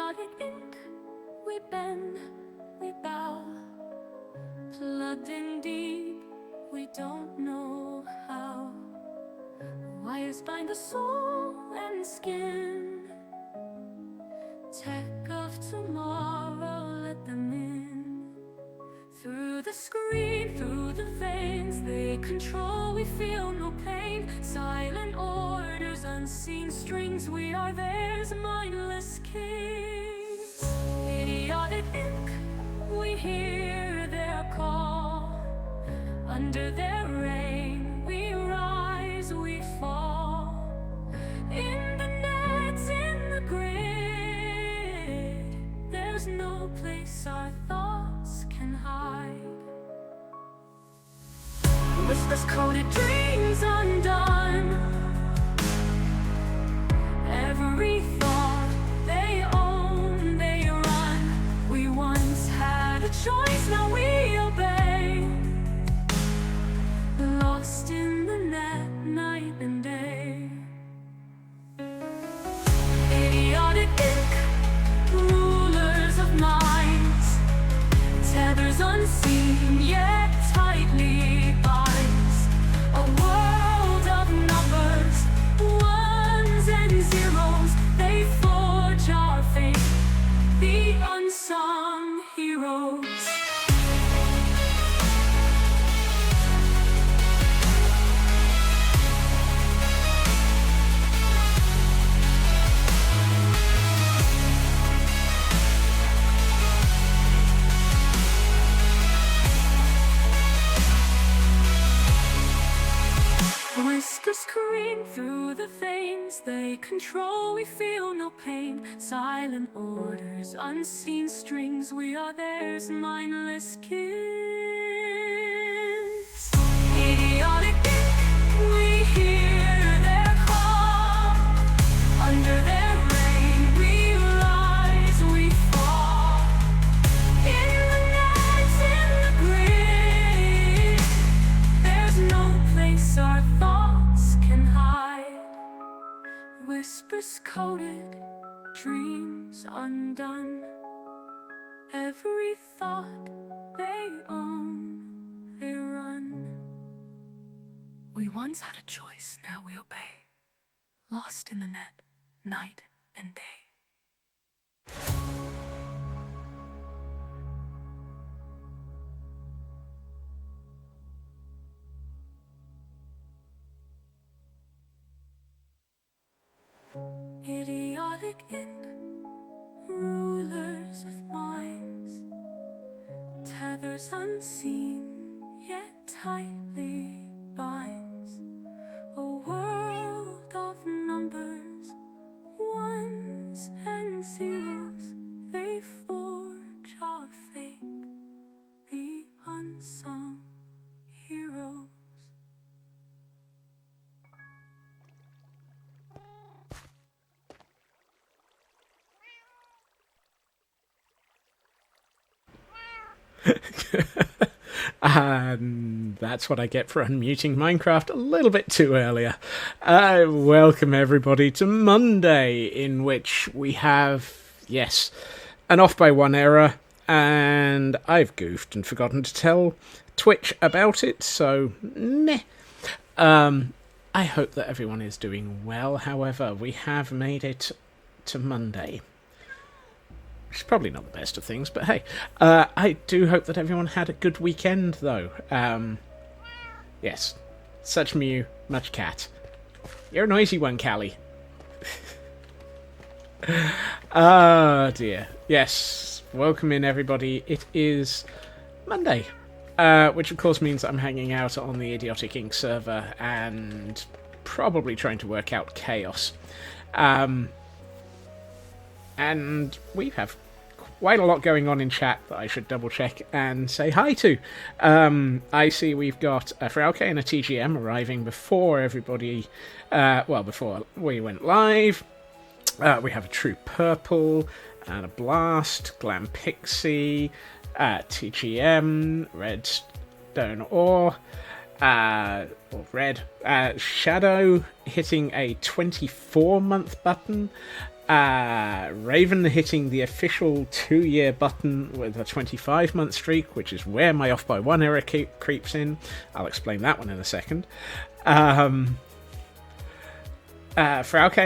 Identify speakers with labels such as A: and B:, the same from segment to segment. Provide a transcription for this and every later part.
A: Idiotic, we bend, we bow, plugged in deep, we don't know how. Wires bind the soul and skin, tech of tomorrow, let them in. Through the screen, through the veins they control, we feel no pain. Silent orders, unseen strings, we are theirs, mindless kings. Idiotic ink, we hear their call. Under their reign, we rise, we fall. In the nets, in the grid, there's no place our thoughts can hide. Whispers coded, dreams undone. Every thought they own, they run. We once had a choice, now we obey. Lost in the net, night and day. Idiotic ink, rulers of minds, tethers unseen yet tightly binds. A world of numbers, ones and zeros, they forge our fate, the unsung heroes. Whispers scream through the veins they control, we feel no pain. Silent orders, unseen strings, we are theirs, mindless kids. Idiotic ink, we hear their call. Under their reign, we rise, we fall. In the nets, in the grid, there's no place our thoughts can hide. Whispers coded, dreams undone. Every thought they own, they run. We once had a choice, now we obey. Lost in the net, night and day. Idiotic ink, rulers of minds, tethers unseen yet tightly binds. A world of numbers, ones and zeros, they forge our fate, the unsung heroes.
B: And that's what I get for unmuting Minecraft a little bit too earlier. Welcome everybody to Monday, in which we have, yes, an off by one error, and I've goofed and forgotten to tell Twitch about it, so meh. I hope that everyone is doing well. However, we have made it to Monday. Which is probably not the best of things, but hey. I do hope that everyone had a good weekend, though. Yes. Such mew, much cat. You're a noisy one, Callie. Ah, dear. Yes. Welcome in, everybody. It is Monday. Which, of course, means I'm hanging out on the Idiotic Ink server and probably trying to work out chaos. And we have quite a lot going on in chat that I should double check and say hi to. I see we've got a Frauke and a TGM arriving before everybody, before we went live. We have a True Purple and a Blast, Glam Pixie, TGM, Redstone Ore, or red. Shadow hitting a 24-month button. Raven hitting the official 2-year button with a 25-month streak, which is where my off by 1 error creeps in. I'll explain that one in a second. Frauke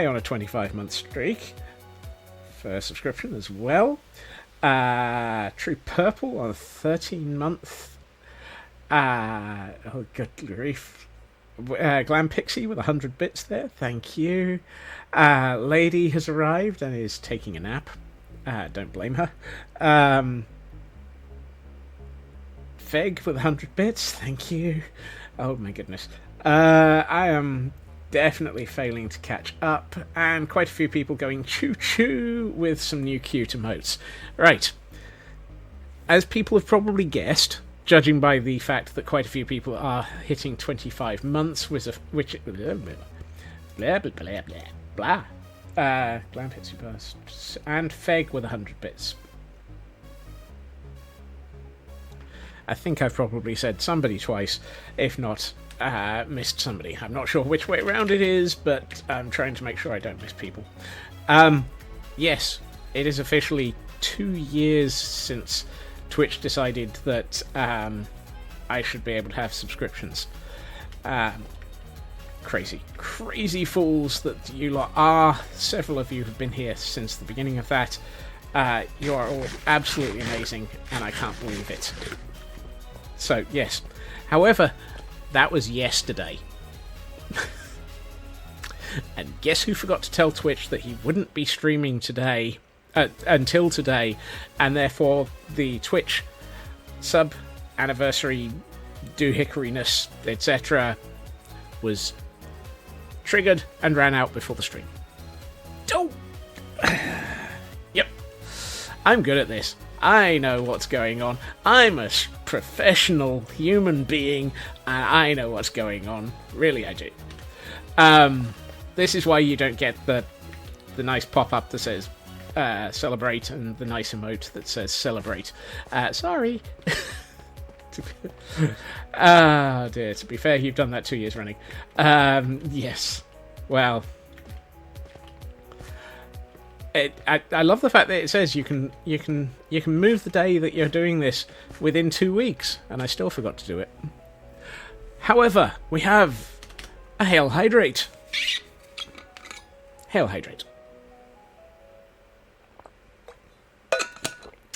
B: on a 25-month streak for subscription as well. True Purple on a 13-month. Oh, good grief. Glam Pixie with 100 bits there. Thank you. Lady has arrived and is taking a nap. Don't blame her. Feg with 100 bits. Thank you. Oh, my goodness. I am definitely failing to catch up, and quite a few people going choo-choo with some new cute emotes. Right. As people have probably guessed, judging by the fact that quite a few people are hitting 25 months, which blah blah blah blah blah. Glam Pixie Burst and Feg with 100 bits. I think I've probably said somebody twice, if not missed somebody. I'm not sure which way around it is, but I'm trying to make sure I don't miss people. Yes, it is officially 2 years since Twitch decided that I should be able to have subscriptions. Crazy fools that you lot are. Several of you have been here since the beginning of that. You are all absolutely amazing, and I can't believe it. So, yes. However, that was yesterday. And guess who forgot to tell Twitch that he wouldn't be streaming today, until today, and therefore the Twitch sub anniversary do-hickoryness, etc. was triggered and ran out before the stream. Oh! Yep. I'm good at this. I know what's going on. I'm a professional human being, and I know what's going on. Really, I do. This is why you don't get the nice pop-up that says celebrate and the nice emote that says celebrate. Sorry. Ah, dear. To be fair, you've done that 2 years running. Yes. Well, I love the fact that it says you can move the day that you're doing this within 2 weeks, and I still forgot to do it. However, we have a Hail Hydrate. Hail Hydrate.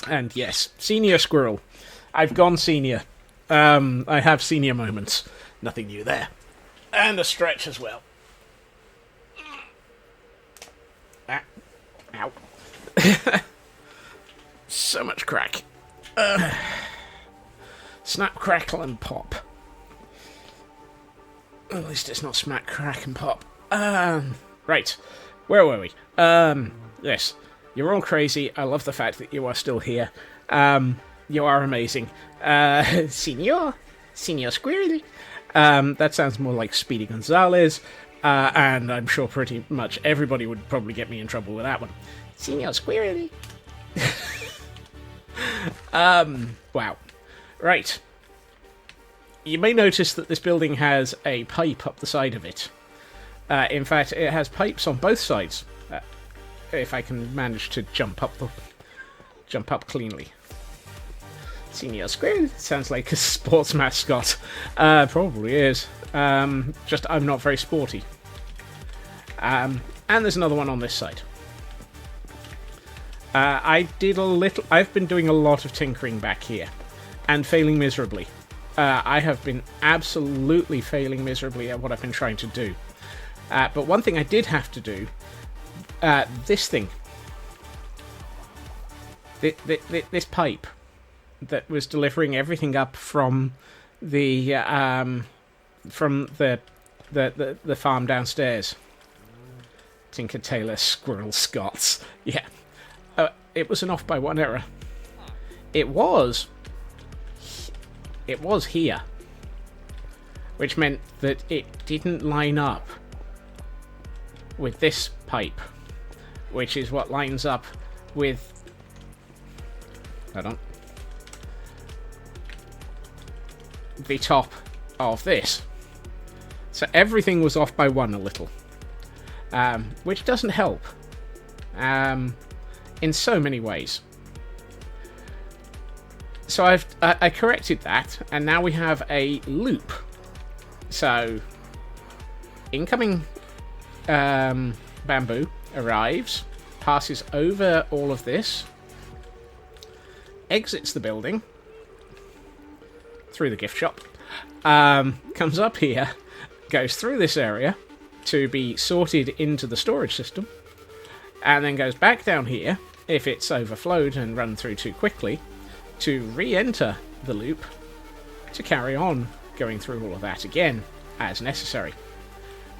B: And yes, senior squirrel. I've gone senior. I have senior moments. Nothing new there. And a stretch as well. Ow. So much crack. Snap, crackle, and pop. At least it's not smack, crack, and pop. Right. Where were we? Yes. You're all crazy. I love the fact that you are still here. You are amazing. Senior Squirrely. That sounds more like Speedy Gonzalez. And I'm sure pretty much everybody would probably get me in trouble with that one. Senior Squirrely. Wow. Right. You may notice that this building has a pipe up the side of it. In fact, it has pipes on both sides. If I can manage to jump up cleanly. Senior Squirrel sounds like a sports mascot. Probably is. Just I'm not very sporty. And there's another one on this side. I've been doing a lot of tinkering back here, and failing miserably. I have been absolutely failing miserably at what I've been trying to do. But one thing I did have to do, this thing, this pipe that was delivering everything up from the farm downstairs. Tinker Tailor Squirrel Scots. Yeah. It was an off by 1 error. It was here. Which meant that it didn't line up with this pipe. Which is what lines up with... Hold on. The top of this. So everything was off by 1 a little, which doesn't help in so many ways. So I corrected that, and now we have a loop. So incoming bamboo arrives, passes over all of this, exits the building through the gift shop, comes up here, goes through this area to be sorted into the storage system, and then goes back down here if it's overflowed and run through too quickly, to re-enter the loop to carry on going through all of that again as necessary.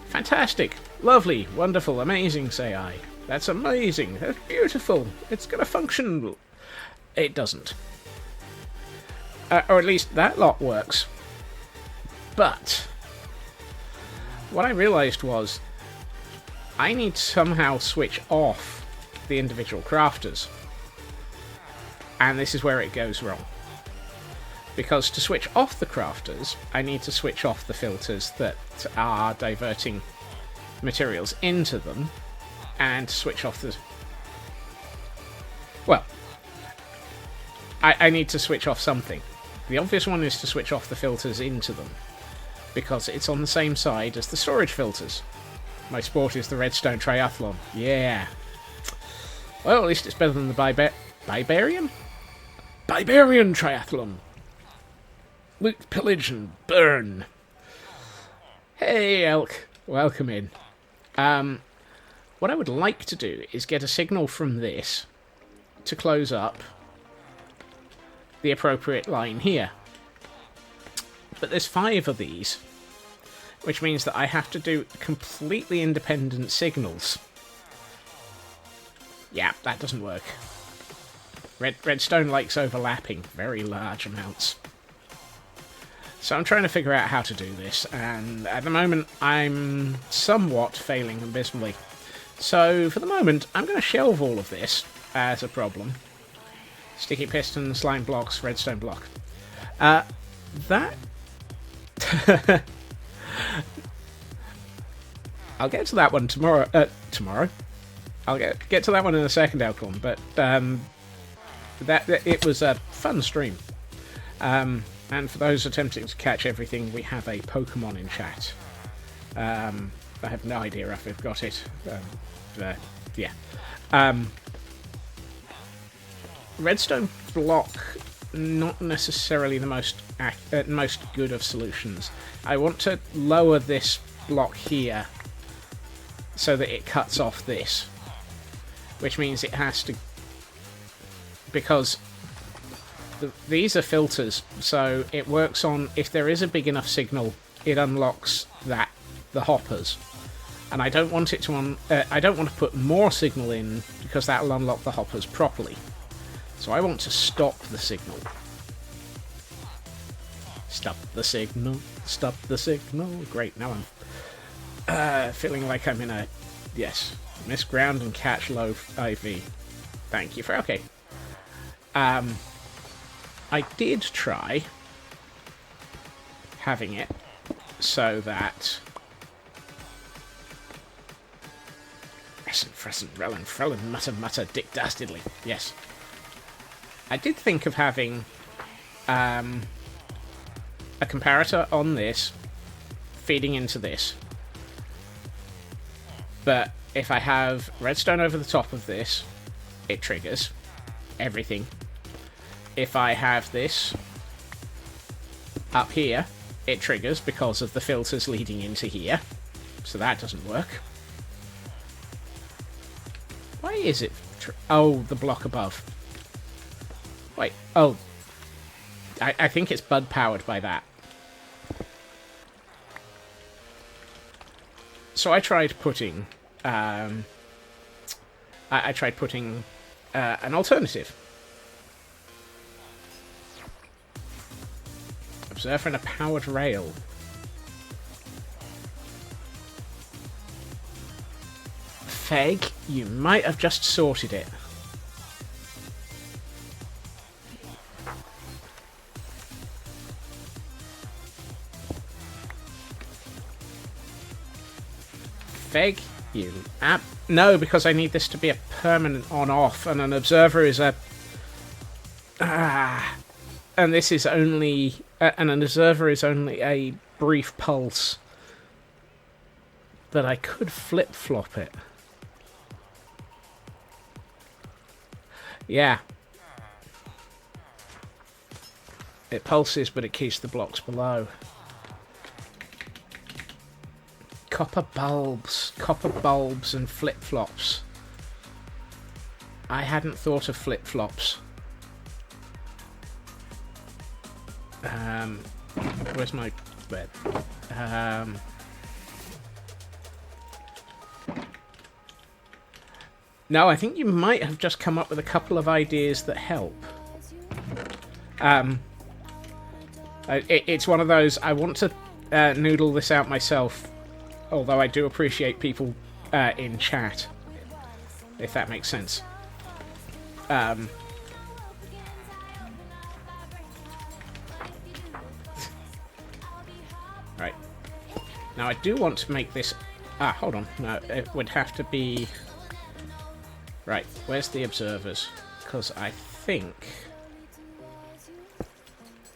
B: Fantastic, lovely, wonderful, amazing, say I. That's amazing, that's beautiful, it's going to function. It doesn't. Or at least that lot works. But what I realised was I need to somehow switch off the individual crafters. And this is where it goes wrong. Because to switch off the crafters, I need to switch off the filters that are diverting materials into them, and switch off the... Well, I need to switch off something. The obvious one is to switch off the filters into them, because it's on the same side as the storage filters. My sport is the redstone triathlon. Yeah. Well, at least it's better than the Bibarian? Bibarian triathlon. Loot, pillage, and burn. Hey, Elk. Welcome in. What I would like to do is get a signal from this to close up the appropriate line here. But there's 5 of these, which means that I have to do completely independent signals. Yeah, that doesn't work. Redstone likes overlapping very large amounts. So I'm trying to figure out how to do this, and at the moment I'm somewhat failing abysmally. So for the moment I'm going to shelve all of this as a problem. Sticky piston, slime blocks, redstone block. That... I'll get to that one tomorrow. I'll get to that one in a second, Alcorn, but it was a fun stream. And for those attempting to catch everything, we have a Pokemon in chat. I have no idea if I've got it. Yeah. Redstone block, not necessarily the most good of solutions. I want to lower this block here so that it cuts off this, which means it has to, because these are filters, so it works on, if there is a big enough signal, it unlocks the hoppers, and I don't want it to I don't want to put more signal in, because that will unlock the hoppers properly. So I want to stop the signal. Stop the signal. Stop the signal. Great, now I'm feeling like I'm in a... Yes. Miss ground and catch low IV. Thank you for... Okay. I did try having it so that... Fressen, Relin, Frelin, Mutter, Dick Dastardly. Yes. I did think of having a comparator on this feeding into this. But if I have redstone over the top of this, it triggers everything. If I have this up here, it triggers because of the filters leading into here. So that doesn't work. Why is it... Oh, the block above. Wait, oh. I think it's bud powered by that. So I tried putting... I tried putting an alternative. Observer and a powered rail. Feg, you might have just sorted it. Feg, you app. No, because I need this to be a permanent on-off, and an observer is a... and this is only... and an observer is only a brief pulse. That I could flip-flop it. Yeah. It pulses, but it keeps the blocks below. Copper bulbs and flip-flops. I hadn't thought of flip-flops. Where's my bed? No, I think you might have just come up with a couple of ideas that help. It's one of those, I want to noodle this out myself, although I do appreciate people in chat, if that makes sense. Right. Now I do want to make this... hold on. No, it would have to be... Right, where's the observers? Because I think...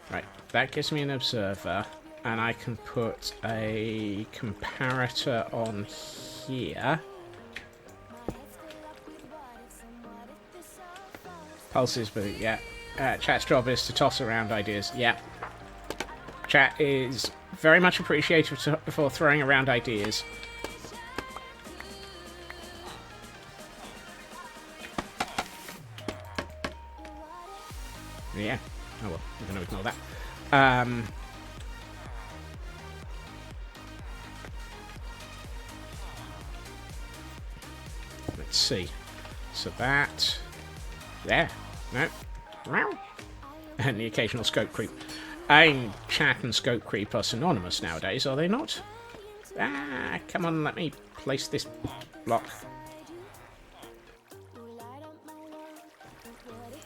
B: Right, that gives me an observer, and I can put a comparator on here. Pulses, but yeah. Chat's job is to toss around ideas. Yeah. Chat is very much appreciated for throwing around ideas. Yeah. Oh well, I'm going to ignore that. Let's see. So that... There. No. And the occasional scope creep. Chat and scope creep are synonymous nowadays, are they not? Come on, let me place this block.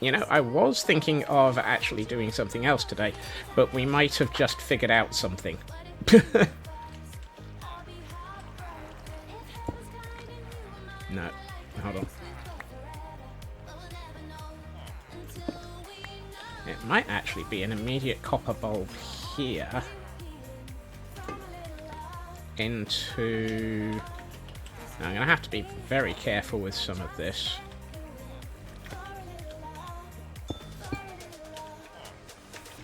B: You know, I was thinking of actually doing something else today, but we might have just figured out something. No, hold on. It might actually be an immediate copper bulb here into... Now, I'm going to have to be very careful with some of this.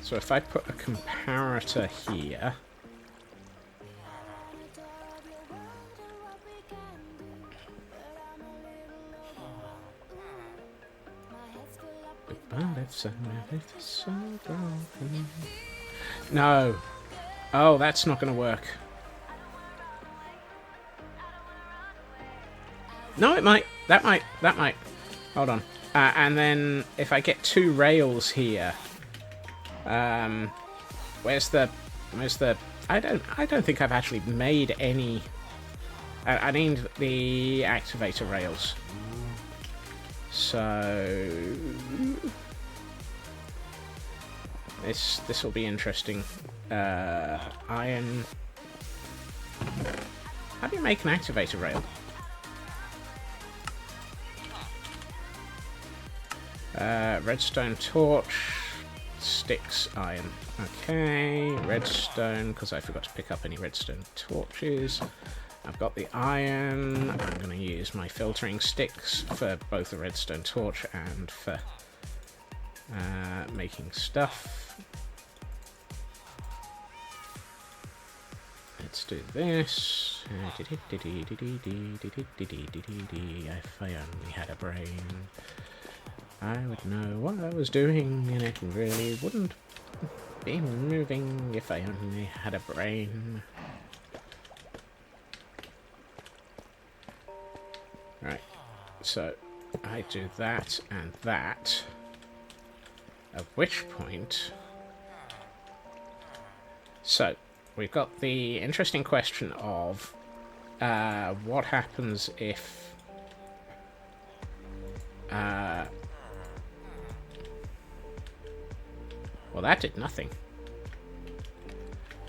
B: So if I put a comparator here... No. Oh, that's not going to work. No, it might. That might. Hold on. And then if I get two rails here... where's the... I don't think I've actually made any... I need the activator rails. So... This will be interesting. Iron... How do you make an activator rail? Redstone torch... Sticks, iron. Okay, redstone, because I forgot to pick up any redstone torches. I've got the iron. I'm going to use my filtering sticks for both the redstone torch and for making stuff. Let's do this. If I only had a brain, I would know what I was doing, and it really wouldn't be moving if I only had a brain. Right, so I do that and that, at which point... So, we've got the interesting question of what happens if... Well, that did nothing.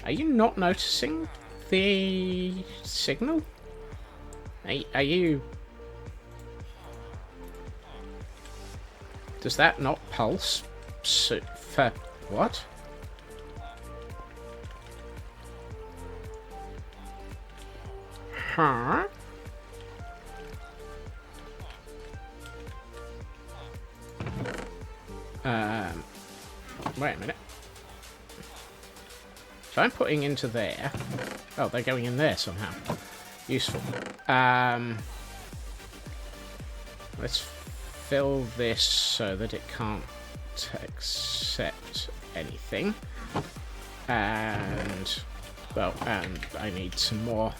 B: Are you not noticing the signal? Are you... Does that not pulse? For what? Huh? Wait a minute. So I'm putting into there. Oh, they're going in there somehow. Useful. Let's fill this so that it can't accept anything. And, well, and I need some more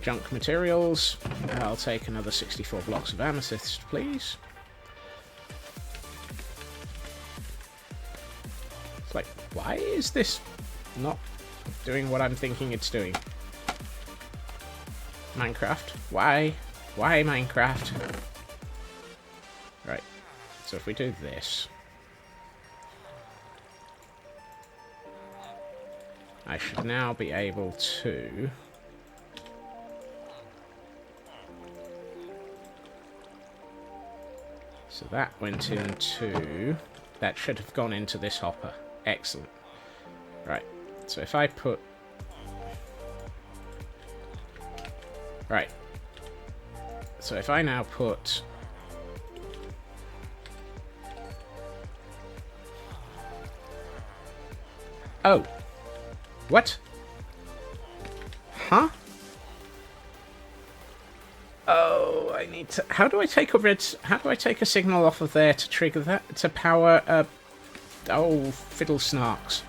B: junk materials. I'll take another 64 blocks of amethyst, please. It's like, why is this not doing what I'm thinking it's doing? Minecraft? Why? Why Minecraft? Right, so if we do this, I should now be able to so that went into, that should have gone into this hopper. Excellent. Right, so if I put, right, so if I now put oh, what? Huh? Oh, I need to. How do I take a signal off of there to trigger that to power a? Oh, fiddle snarks.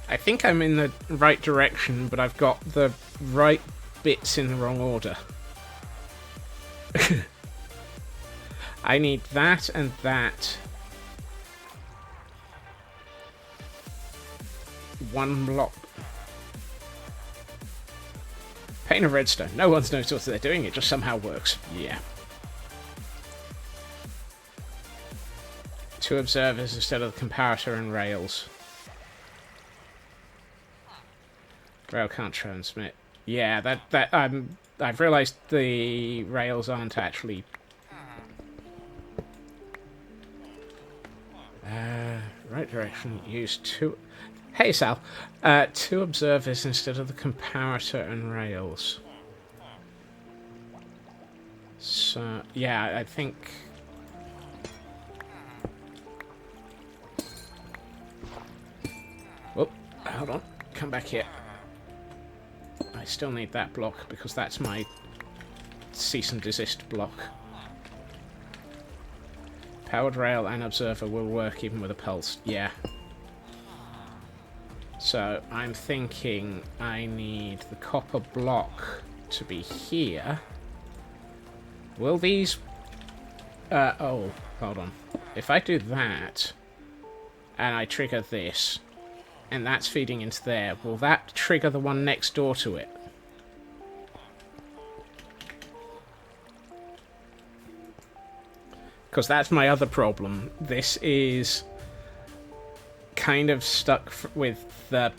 B: I think I'm in the right direction, but I've got the right bits in the wrong order. I need that and that. One block. Pane of redstone. No one's noticed what they're doing, it just somehow works. Yeah. 2 observers instead of the comparator and rails. Rail can't transmit. Yeah, I've realised the rails aren't actually. Right direction. Use 2. Hey Sal, 2 observers instead of the comparator and rails. So yeah, I think. Whoop! Hold on. Come back here. I still need that block because that's my cease and desist block. Powered rail and observer will work even with a pulse. Yeah. So I'm thinking I need the copper block to be here. Will these... oh, hold on. If I do that, and I trigger this, and that's feeding into there, will that trigger the one next door to it? Because that's my other problem. This is kind of stuck with the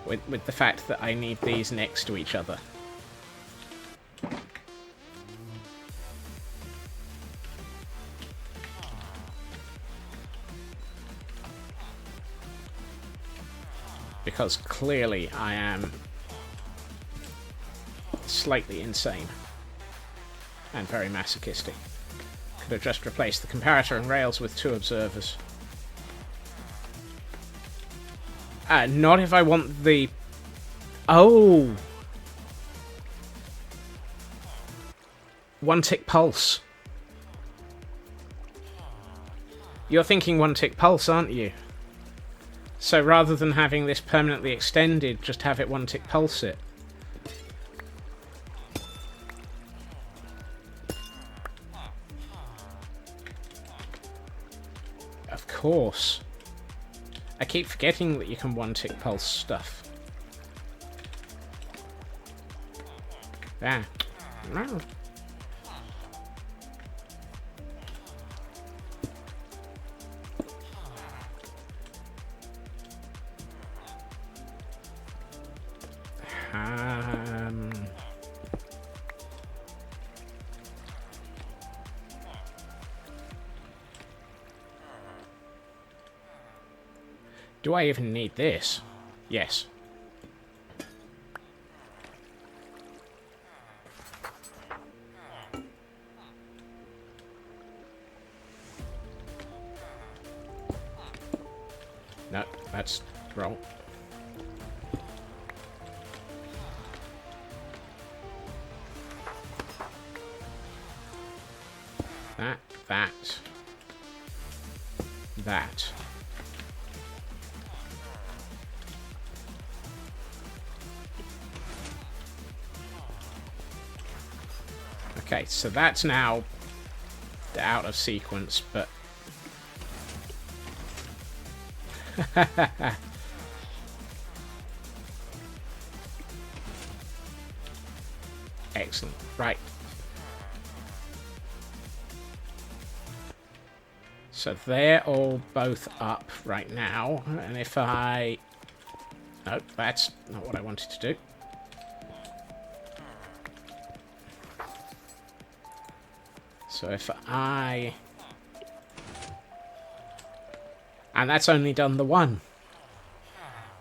B: with the fact that I need these next to each other. Because clearly I am slightly insane and very masochistic. Could have just replaced the comparator and rails with 2 observers. Not if I want the... Oh! 1-tick pulse. You're thinking 1-tick pulse, aren't you? So rather than having this permanently extended, just have it 1-tick pulse it. Of course. I keep forgetting that you can 1-tick pulse stuff. Ah, Do I even need this? Yes. No, that's wrong. That. Okay, so that's now out of sequence, but... Excellent. Right. So they're all both up right now, and if I... No, that's not what I wanted to do. So if I... And that's only done the one.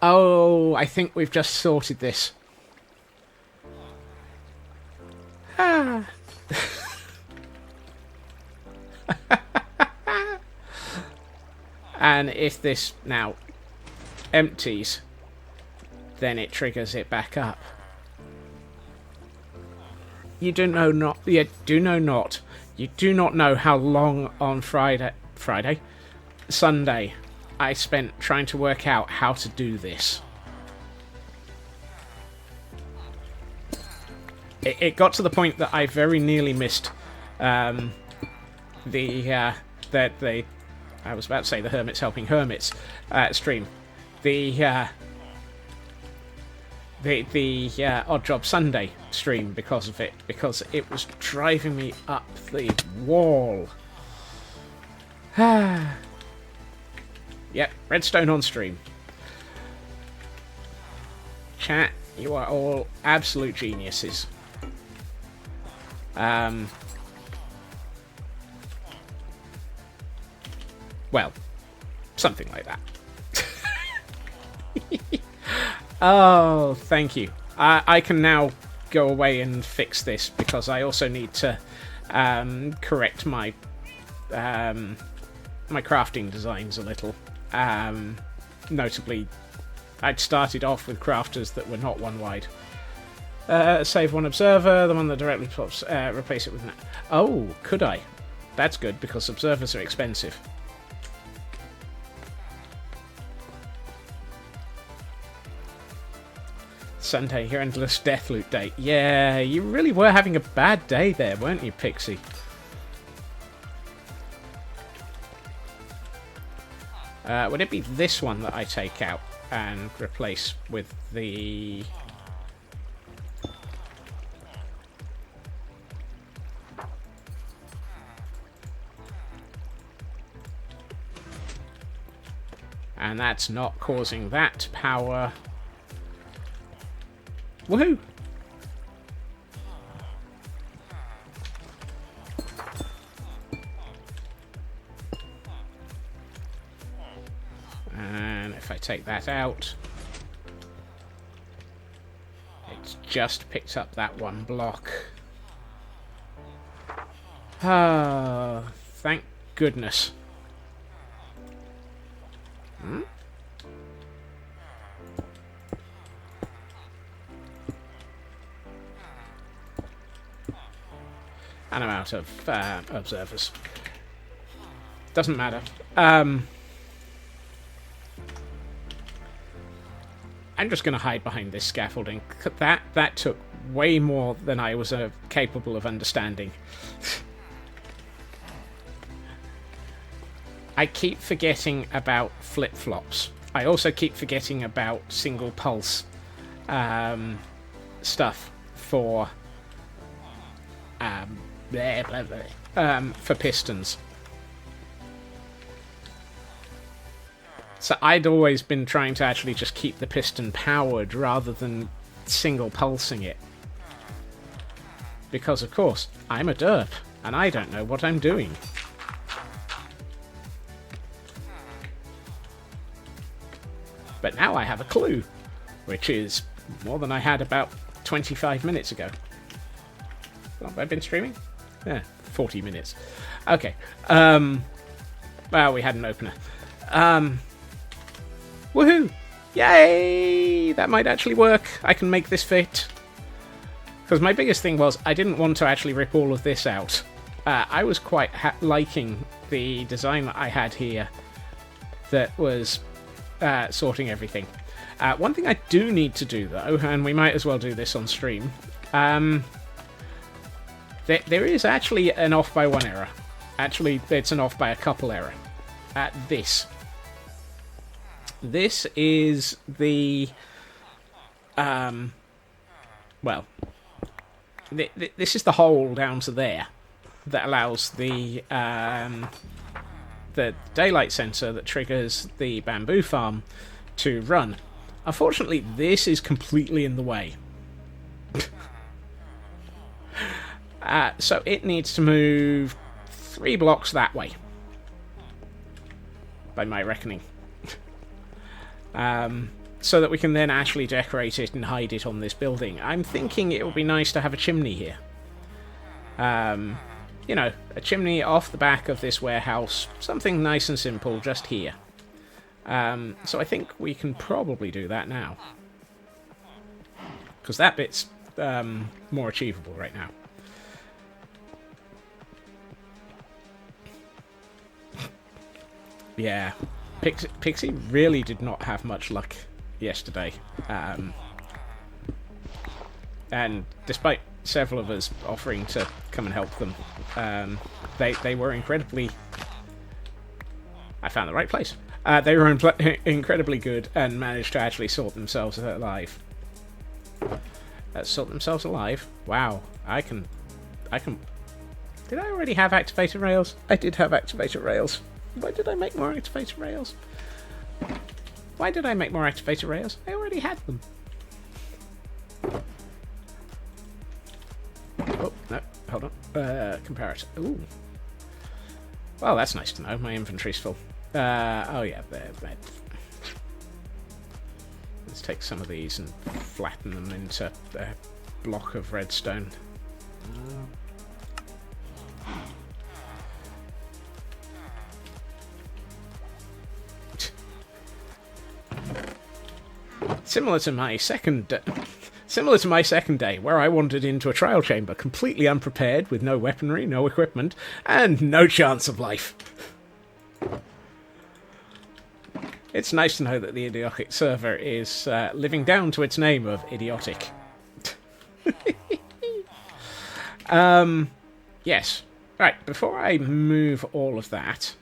B: Oh, I think we've just sorted this. Ah. And if this now empties, then it triggers it back up. You do know not. You do know not. You do not know how long on Sunday, I spent trying to work out how to do this. It got to the point that I very nearly missed I was about to say the Hermits Helping Hermits stream. The Odd Job Sunday stream because of it, because it was driving me up the wall. Yep, redstone on stream. Chat, you are all absolute geniuses. Well, something like that. Oh, thank you. I can now go away and fix this, because I also need to correct my my crafting designs a little. Notably, I'd started off with crafters that were not one wide. Save one observer, the one that directly pops, replace it with an... Oh, could I? That's good, because observers are expensive. Sunday, your endless death loot day. Yeah, you really were having a bad day there, weren't you, Pixie? Would it be this one that I take out and replace with the... And that's not causing that power. Woohoo! And if I take that out, it's just picked up that one block. Ah, thank goodness. Hmm? And I'm out of observers. Doesn't matter. I'm just going to hide behind this scaffolding. That took way more than I was capable of understanding. I keep forgetting about flip-flops. I also keep forgetting about single pulse stuff for for pistons. So I'd always been trying to actually just keep the piston powered rather than single pulsing it. Because, of course, I'm a derp, and I don't know what I'm doing. But now I have a clue, which is more than I had about 25 minutes ago. Oh, have I been streaming? Yeah, 40 minutes. Okay. Well, we had an opener. Woohoo! Yay! That might actually work. I can make this fit. Because my biggest thing was I didn't want to actually rip all of this out. I was quite liking the design that I had here that was sorting everything. One thing I do need to do, though, and we might as well do this on stream, there is actually an off by one error. Actually, it's an off by a couple error. This is the... well... This is the hole down to there that allows the daylight sensor that triggers the bamboo farm to run. Unfortunately, this is completely in the way. So it needs to move 3 blocks that way, by my reckoning. So that we can then actually decorate it and hide it on this building. I'm thinking it would be nice to have a chimney here. You know, a chimney off the back of this warehouse. Something nice and simple just here. So I think we can probably do that now. Because that bit's more achievable right now. Yeah. Pixie really did not have much luck yesterday. And despite several of us offering to come and help them, they were incredibly... I found the right place. They were incredibly good and managed to actually sort themselves alive. Sort themselves alive? Wow. I can... Did I already have activated rails? I did have activated rails. Why did I make more activated rails? Why did I make more activated rails? I already had them. Oh, no, hold on. Comparison. Ooh. Well, that's nice to know. My inventory's full. Oh yeah, there. Let's take some of these and flatten them into a block of redstone. Similar to my second day, where I wandered into a trial chamber completely unprepared, with no weaponry, no equipment, and no chance of life. It's nice to know that the idiotic server is living down to its name of idiotic. Yes. Right, before I move all of that...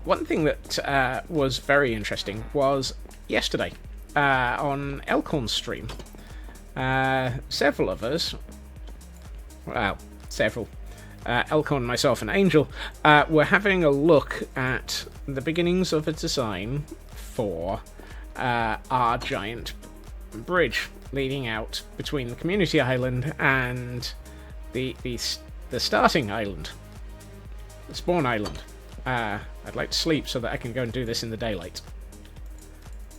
B: One thing that was very interesting was yesterday on Elkhorn's stream. Several of us, well, several, Elkhorn, myself, and Angel, were having a look at the beginnings of a design for our giant bridge leading out between the community island and the starting island, the spawn island. I'd like to sleep so that I can go and do this in the daylight.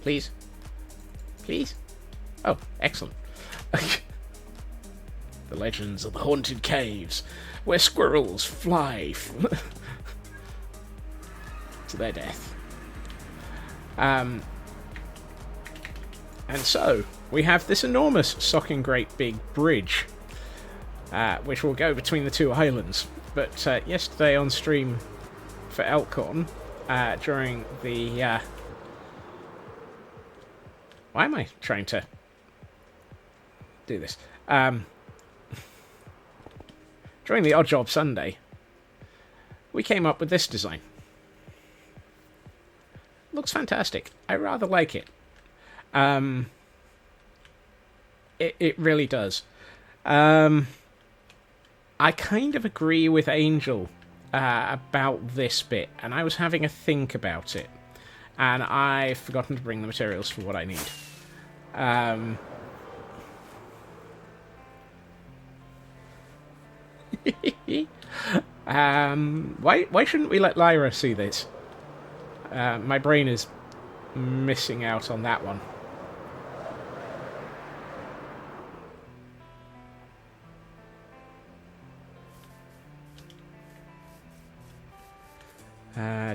B: Please? Please? Oh, excellent. The legends of the haunted caves, where squirrels fly to their death. And so, we have this enormous, socking great big bridge, which will go between the two islands. But yesterday on stream for Elkhorn, during the... why am I trying to do this? During the Odd Job Sunday, we came up with this design. Looks fantastic. I rather like it. It really does. I kind of agree with Angel about this bit, and I was having a think about it, and I've forgotten to bring the materials for what I need. Why shouldn't we let Lyra see this? My brain is missing out on that one.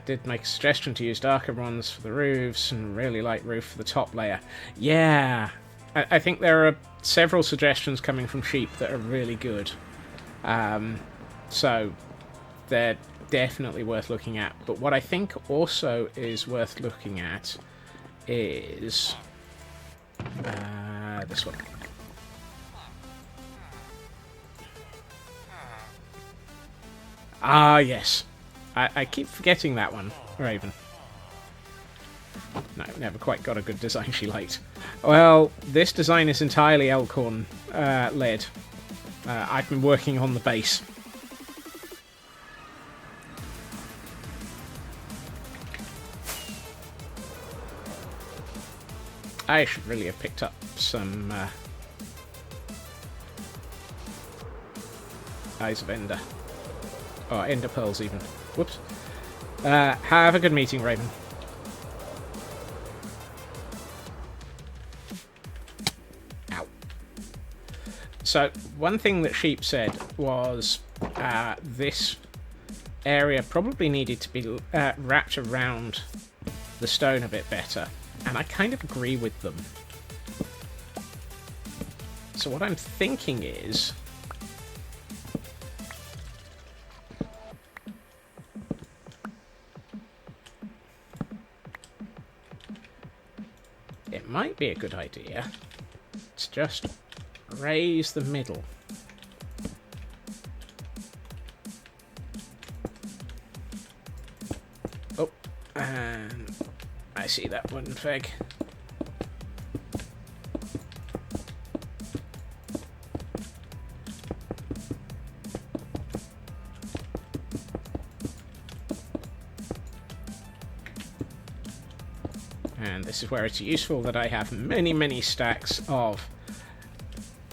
B: Did make a suggestion to use darker ones for the roofs and really light roof for the top layer. Yeah, I think there are several suggestions coming from sheep that are really good. So they're definitely worth looking at. But what I think also is worth looking at is this one. Ah, yes. I keep forgetting that one, Raven. No, never quite got a good design she liked. Well, this design is entirely Elkhorn led. I've been working on the base. I should really have picked up some Eyes of Ender. Or Ender Pearls, even. Whoops. Have a good meeting, Raven. Ow. So, one thing that Sheep said was this area probably needed to be wrapped around the stone a bit better. And I kind of agree with them. So what I'm thinking is... it might be a good idea to just raise the middle. Oh, and I see that wooden fig. And this is where it's useful that I have many, many stacks of...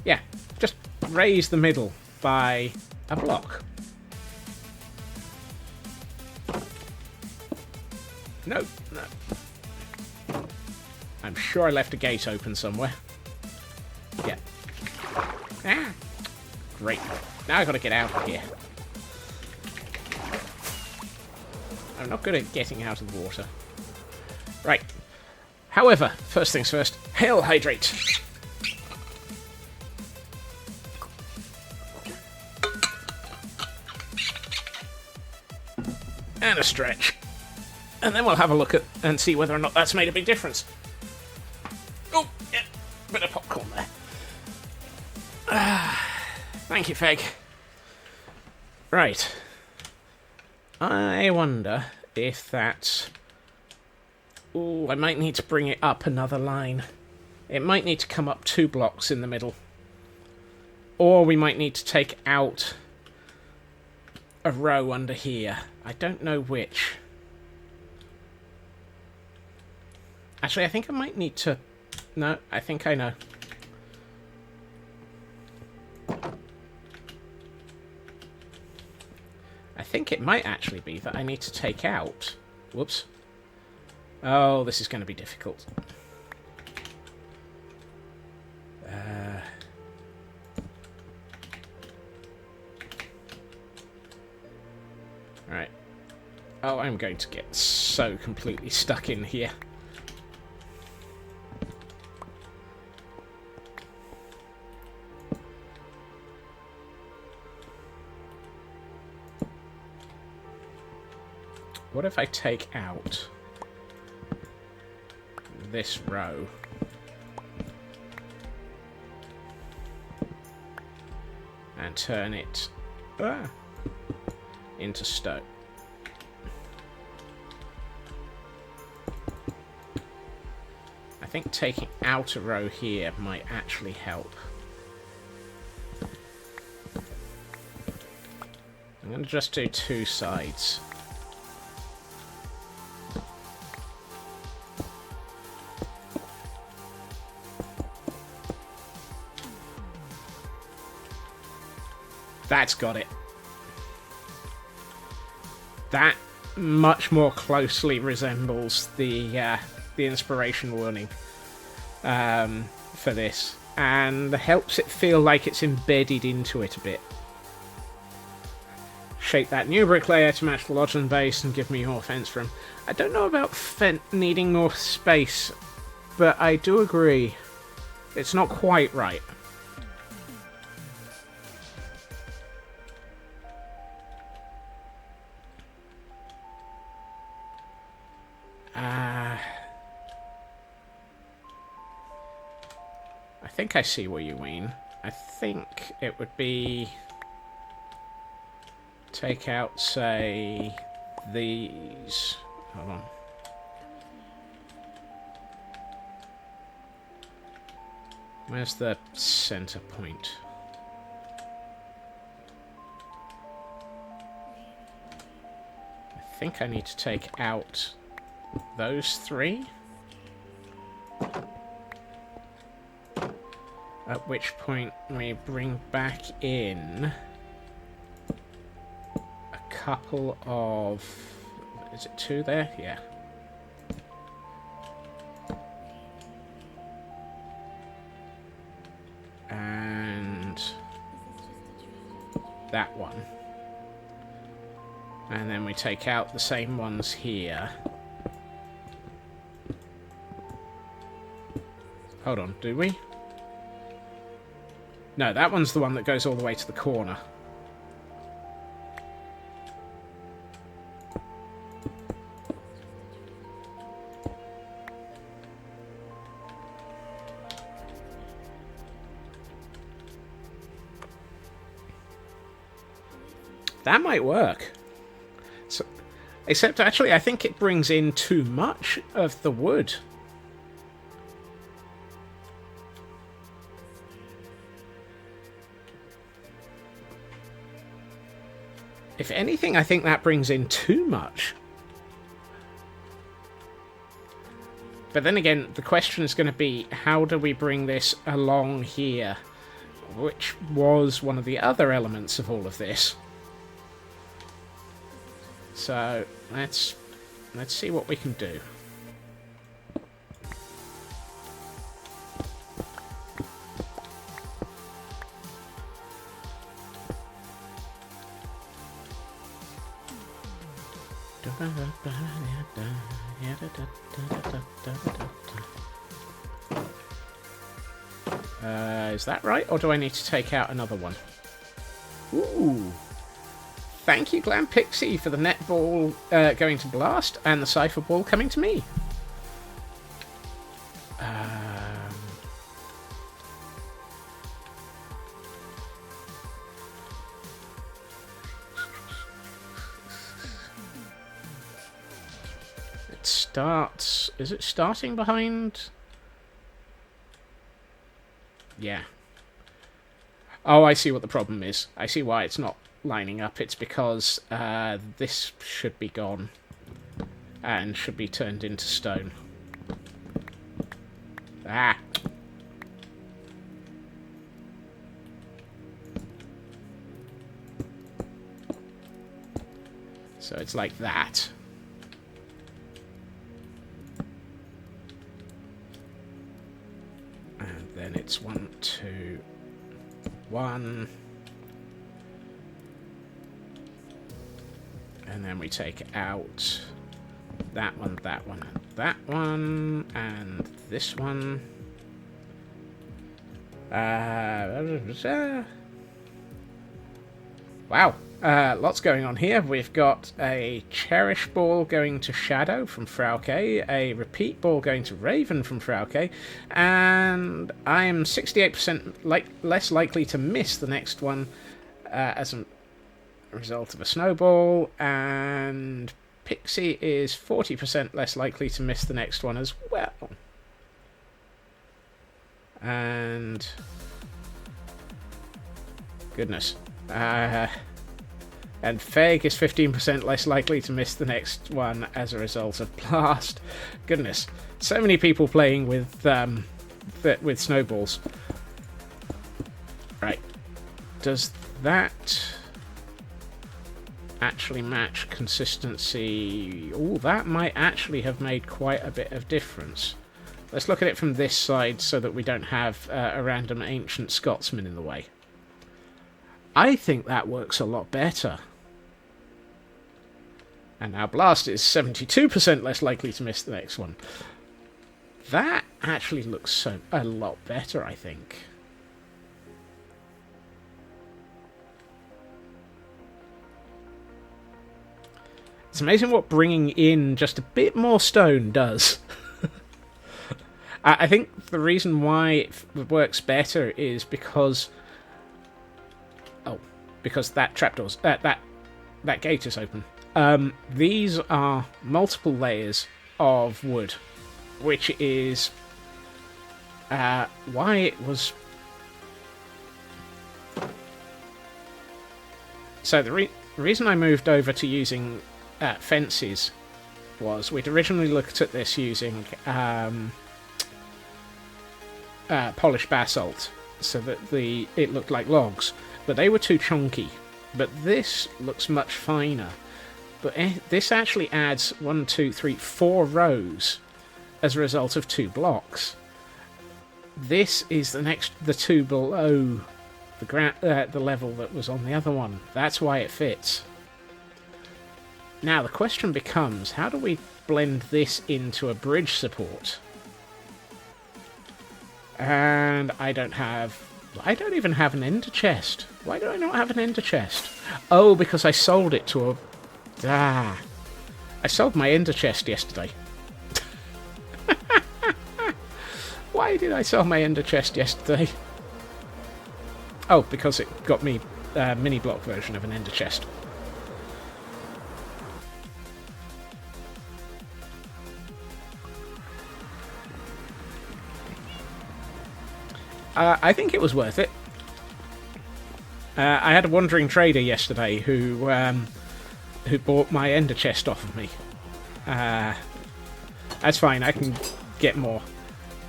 B: yeah, just raise the middle by a block. No, no. I'm sure I left a gate open somewhere. Yeah. Ah! Great. Now I've got to get out of here. I'm not good at getting out of the water. Right. However, first things first, hail hydrate. And a stretch. And then we'll have a look at and see whether or not that's made a big difference. Oh, yeah, bit of popcorn there. Thank you, Feg. Right. I wonder if that's... ooh, I might need to bring it up another line. It might need to come up 2 blocks in the middle. Or we might need to take out a row under here. I don't know which. Actually, I think I might need to... no, I think I know. I think it might actually be that I need to take out... whoops. Oh, this is going to be difficult. Right. Oh, I'm going to get so completely stuck in here. What if I take out this row and turn it into stone? I think taking out a row here might actually help. I'm going to just do 2 sides. That's got it. That much more closely resembles the inspiration warning for this, and helps it feel like it's embedded into it a bit. Shape that new brick layer to match the lodging base and give me more fence room. I don't know about needing more space, but I do agree. It's not quite right. I think I see what you mean. I think it would be... take out, say, these... Hold on. Where's the center point? I think I need to take out those 3. At which point we bring back in a couple of... Is it 2 there? Yeah. And that one. And then we take out the same ones here. Hold on, do we? No, that one's the one that goes all the way to the corner. That might work. So, except actually, I think it brings in too much of the wood. If anything, I think that brings in too much. But then again, the question is going to be, how do we bring this along here? Which was one of the other elements of all of this. So, let's see what we can do. Is that right, or do I need to take out another one? Ooh. Thank you, Glam Pixie, for the netball going to Blast and the cipher ball coming to me. It starts... Is it starting behind? Yeah. Oh, I see what the problem is. I see why it's not lining up. It's because this should be gone and should be turned into stone. Ah. So it's like that. And then it's 1, 2, 1. And then we take out that one, that one, and that one, and this one. Wow, lots going on here. We've got a Cherish ball going to Shadow from Frauke, a Repeat ball going to Raven from Frauke, and I'm 68% less likely to miss the next one as a result of a snowball, and Pixie is 40% less likely to miss the next one as well. And goodness. And Feg is 15% less likely to miss the next one as a result of Blast. Goodness. So many people playing with snowballs. Right. Does that actually match consistency? Oh, that might actually have made quite a bit of difference. Let's look at it from this side so that we don't have a random ancient Scotsman in the way. I think that works a lot better. And now Blast is 72% less likely to miss the next one. That actually looks a lot better, I think. It's amazing what bringing in just a bit more stone does. I think the reason why it works better is because... Oh, because that trapdoor's... that gate is open. These are multiple layers of wood, which is why it was... So the reason I moved over to using fences was we'd originally looked at this using polished basalt, so that it looked like logs, but they were too chunky. But this looks much finer. But this actually adds 1, 2, 3, 4 rows as a result of 2 blocks. This is the 2 below the level that was on the other one. That's why it fits. Now the question becomes, how do we blend this into a bridge support? And I don't even have an ender chest. Why do I not have an ender chest? Oh, because I sold it to a... I sold my ender chest yesterday. Why did I sell my ender chest yesterday? Oh, because it got me a mini block version of an ender chest. I think it was worth it. I had a wandering trader yesterday who bought my ender chest off of me. That's fine, I can get more.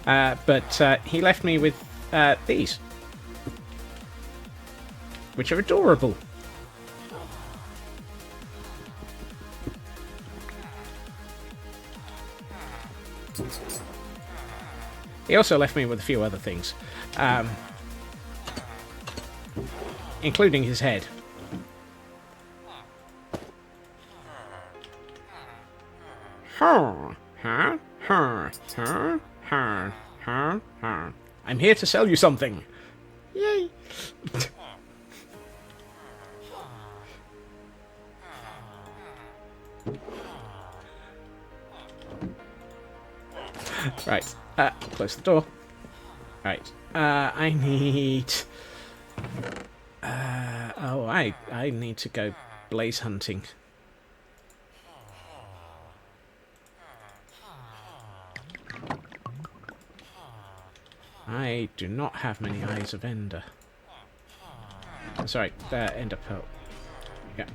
B: But he left me with these, which are adorable. He also left me with a few other things, including his head. I'm here to sell you something. Yay! Right. Close the door. Right. I need... I need to go blaze hunting. I do not have many eyes of Ender. Sorry, Ender Pearl. Yeah.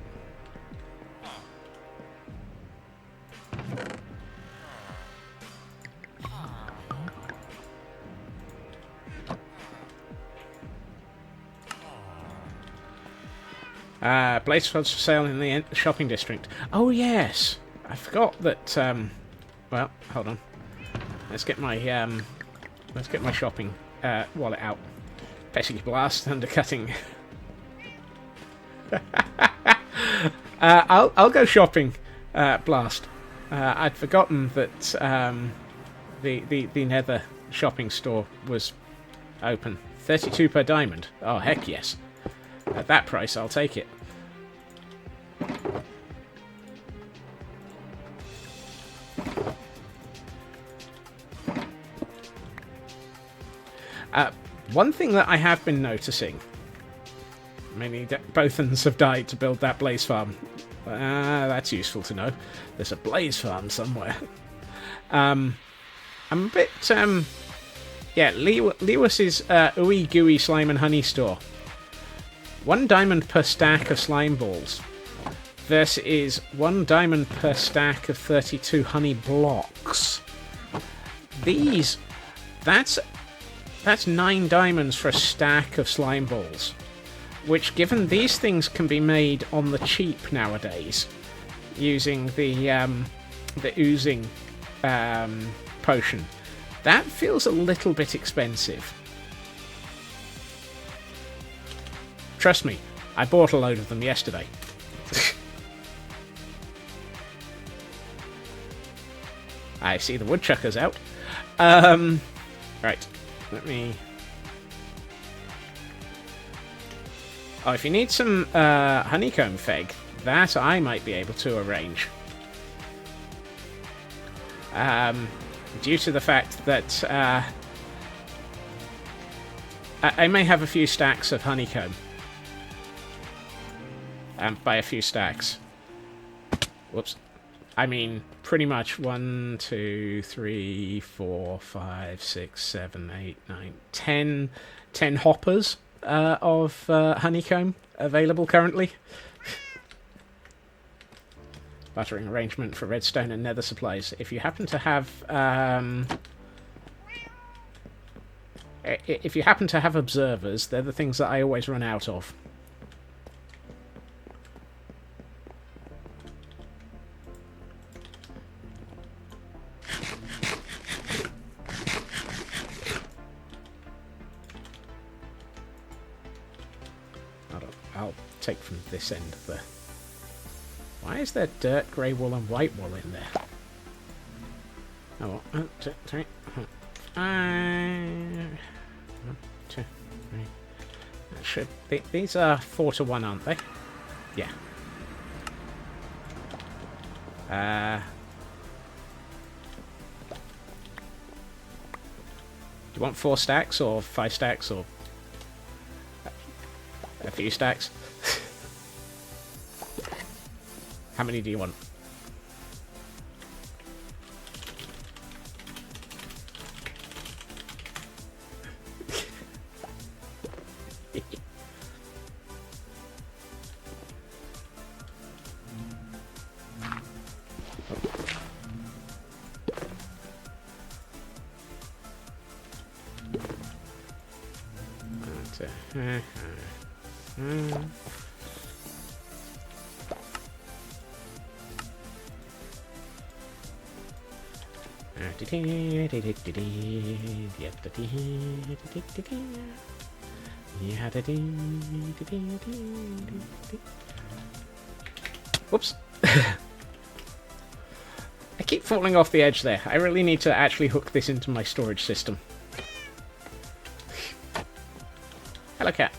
B: Blaze rods for sale in the shopping district. Oh yes, I forgot that. Well, hold on. Let's get my shopping wallet out. Basically, Blast undercutting. I'll go shopping. Blast. I'd forgotten that the Nether shopping store was open. 32 per diamond. Oh heck yes. At that price, I'll take it. One thing that I have been noticing, many Bothans have died to build that blaze farm. That's useful to know. There's a blaze farm somewhere. I'm a bit Yeah, Lewis's ooey gooey slime and honey store. 1 diamond per stack of slime balls versus 1 diamond per stack of 32 honey blocks. That's 9 diamonds for a stack of slime balls, which, given these things can be made on the cheap nowadays using the oozing potion, that feels a little bit expensive. Trust me, I bought a load of them yesterday. I see the woodchuckers out. Right, let me... Oh, if you need some honeycomb feg, that I might be able to arrange. Due to the fact that I may have a few stacks of honeycomb. By a few stacks. Whoops. I mean, pretty much 1, 2, 3, 4, 5, 6, 7, 8, 9, 10 hoppers of honeycomb available currently. Buttering arrangement for redstone and nether supplies. If you happen to have observers, they're the things that I always run out of. I'll take from this end of the... Why is there dirt, grey wool and white wool in there? Oh, 1, 2, 3, 4, 5... 1, 2, 3... These are 4 to 1, aren't they? Yeah. Do you want 4 stacks or 5 stacks or... a few stacks? How many do you want? Whoops. I keep falling off the edge there. I really need to actually hook this into my storage system. Hello, cat.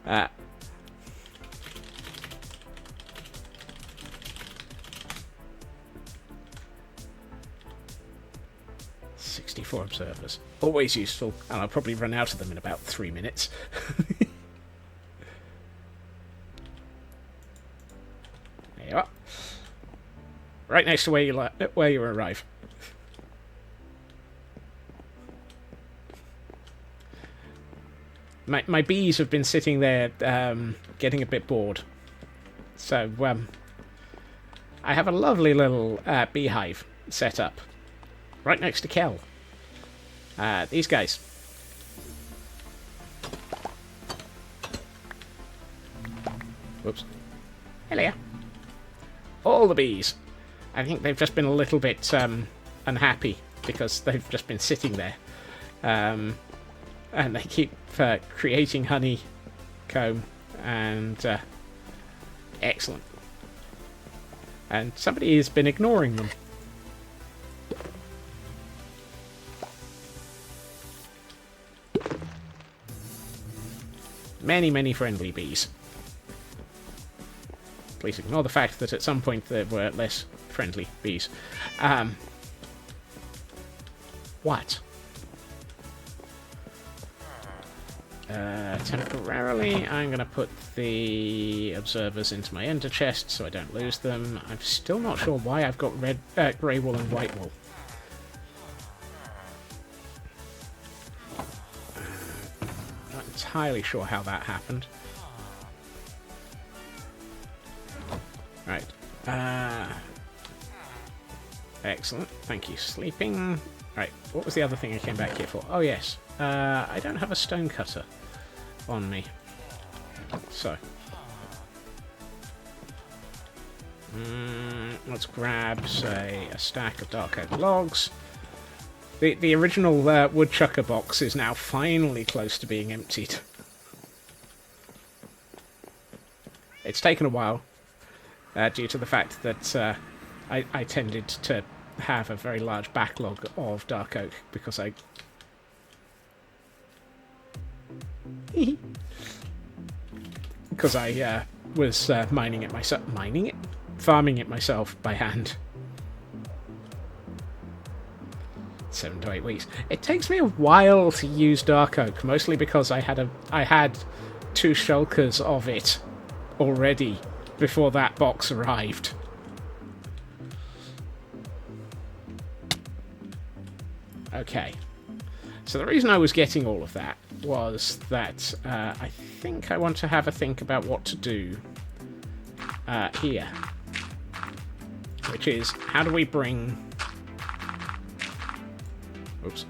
B: Uh, 64 observers. Always useful, and I'll probably run out of them in about 3 minutes. There you are. Right next to where you arrive. My bees have been sitting there getting a bit bored. So, I have a lovely little beehive set up right next to Kel. These guys. Whoops. Hello. All the bees. I think they've just been a little bit unhappy because they've just been sitting there. And they keep creating honeycomb, and excellent. And somebody has been ignoring them. Many, many friendly bees. Please ignore the fact that at some point there were less friendly bees. What? Temporarily, I'm going to put the observers into my ender chest so I don't lose them. I'm still not sure why I've got grey wool and white wool. Not entirely sure how that happened. Right. Excellent. Thank you, sleeping. Right, what was the other thing I came back here for? Oh, yes. I don't have a stone cutter on me. So. Let's grab, say, a stack of dark oak logs. The original woodchucker box is now finally close to being emptied. It's taken a while, due to the fact that I tended to have a very large backlog of dark oak because I... because I was mining it myself. Mining it? Farming it myself by hand. 7 to 8 weeks. It takes me a while to use dark oak, mostly because I had 2 shulkers of it already before that box arrived. Okay. So the reason I was getting all of that was that I think I want to have a think about what to do here. Which is, how do we bring... Oops.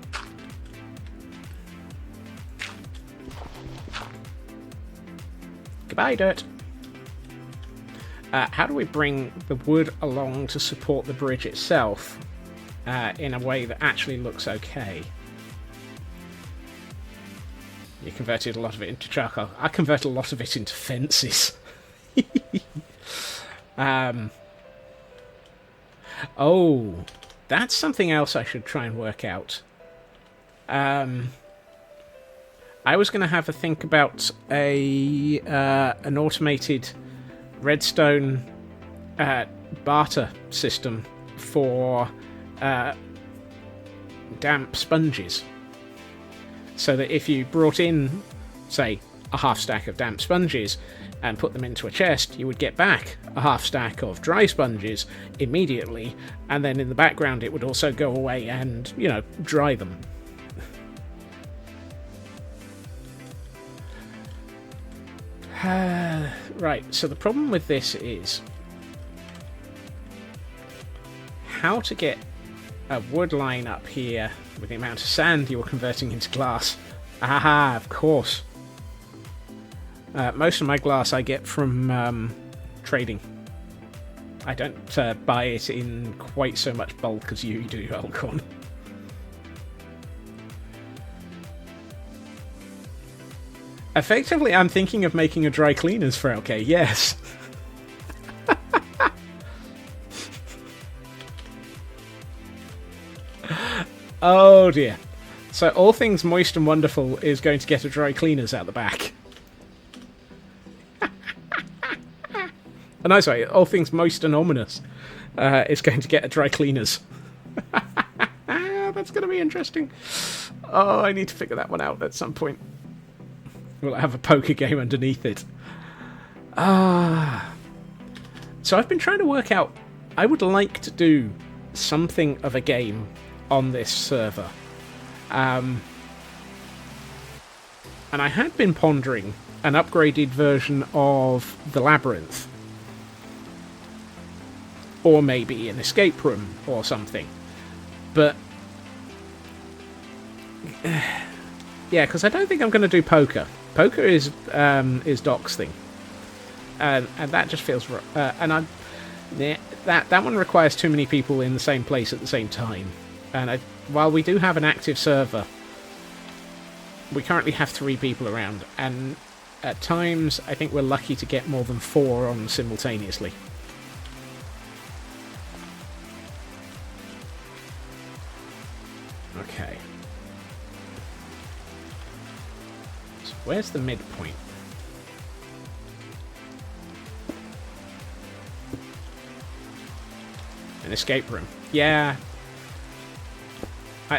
B: Goodbye, dirt. How do we bring the wood along to support the bridge itself in a way that actually looks okay? You converted a lot of it into charcoal. I converted a lot of it into fences. Oh, that's something else I should try and work out. I was going to have a think about an automated redstone barter system for damp sponges. So that if you brought in, say, a half stack of damp sponges and put them into a chest, you would get back a half stack of dry sponges immediately, and then in the background it would also go away and, you know, dry them. Right, so the problem with this is how to get a wood line up here with the amount of sand you were converting into glass. Aha, of course. Most of my glass I get from trading. I don't buy it in quite so much bulk as you do, Alcorn. Effectively, I'm thinking of making a dry cleaners for LK, yes. Oh dear. So all things moist and wonderful is going to get a dry cleaners out the back. Oh, no, sorry, all things moist and ominous is going to get a dry cleaners. That's going to be interesting. Oh, I need to figure that one out at some point. We'll have a poker game underneath it. So I've been trying to work out... I would like to do something of a game on this server. And I had been pondering an upgraded version of the Labyrinth. Or maybe an escape room or something. But... yeah, because I don't think I'm going to do poker. Poker is Doc's thing. And that just feels... and that one requires too many people in the same place at the same time. And while we do have an active server, we currently have 3 people around. And at times, I think we're lucky to get more than 4 on simultaneously. Okay. So where's the midpoint? An escape room. Yeah.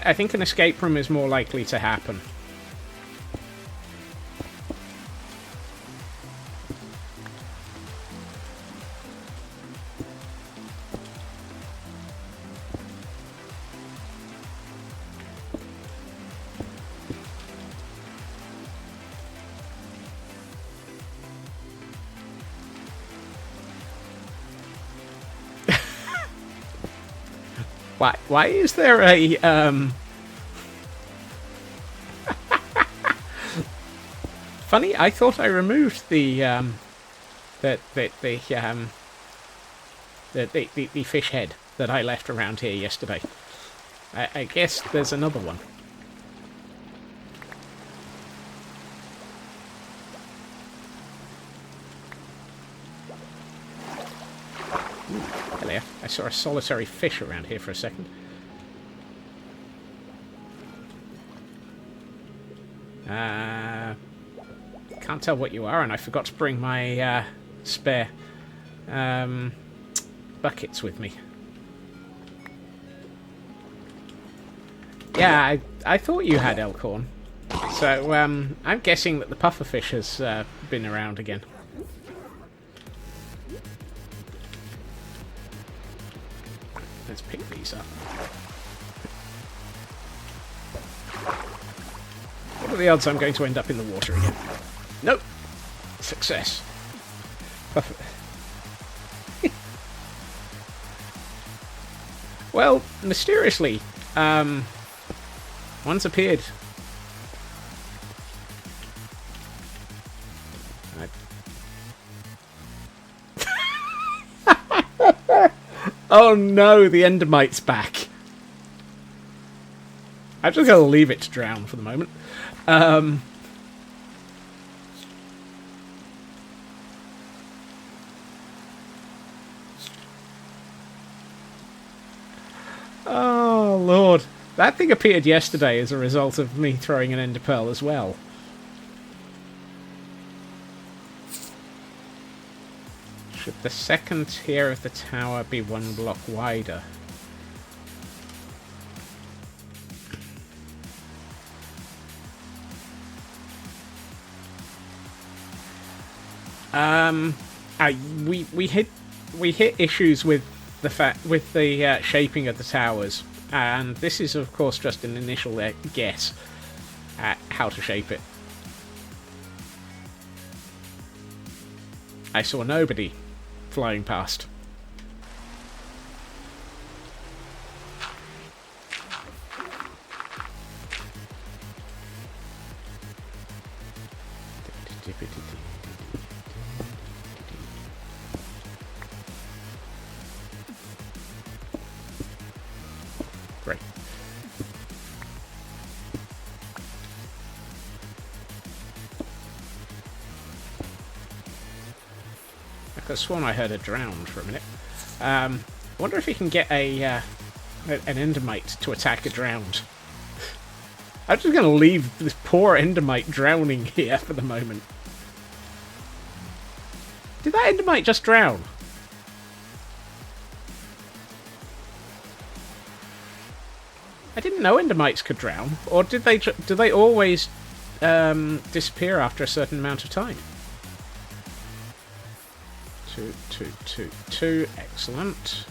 B: I think an escape room is more likely to happen. Why is there a Funny, I thought I removed the fish head that I left around here yesterday. I guess there's another one. Hello, I saw a solitary fish around here for a second. Can't tell what you are, and I forgot to bring my spare buckets with me. Yeah, I thought you had elkhorn. So I'm guessing that the pufferfish has been around again. Let's pick these up. What are the odds I'm going to end up in the water again? Nope. Success. Well, mysteriously, one's appeared. Oh no, the Endermite's back. I'm just going to leave it to drown for the moment. Oh, Lord. That thing appeared yesterday as a result of me throwing an ender pearl as well. Should the second tier of the tower be one block wider? We hit issues with the shaping of the towers, and this is of course just an initial guess at how to shape it. I saw nobody flying past. Great. I could have sworn I heard a drowned for a minute. I wonder if you can get an endermite to attack a drowned. I'm just going to leave this poor endermite drowning here for the moment. Did that endermite just drown? I didn't know endermites could drown, or do they always disappear after a certain amount of time? 2, 2, 2, 2. Excellent.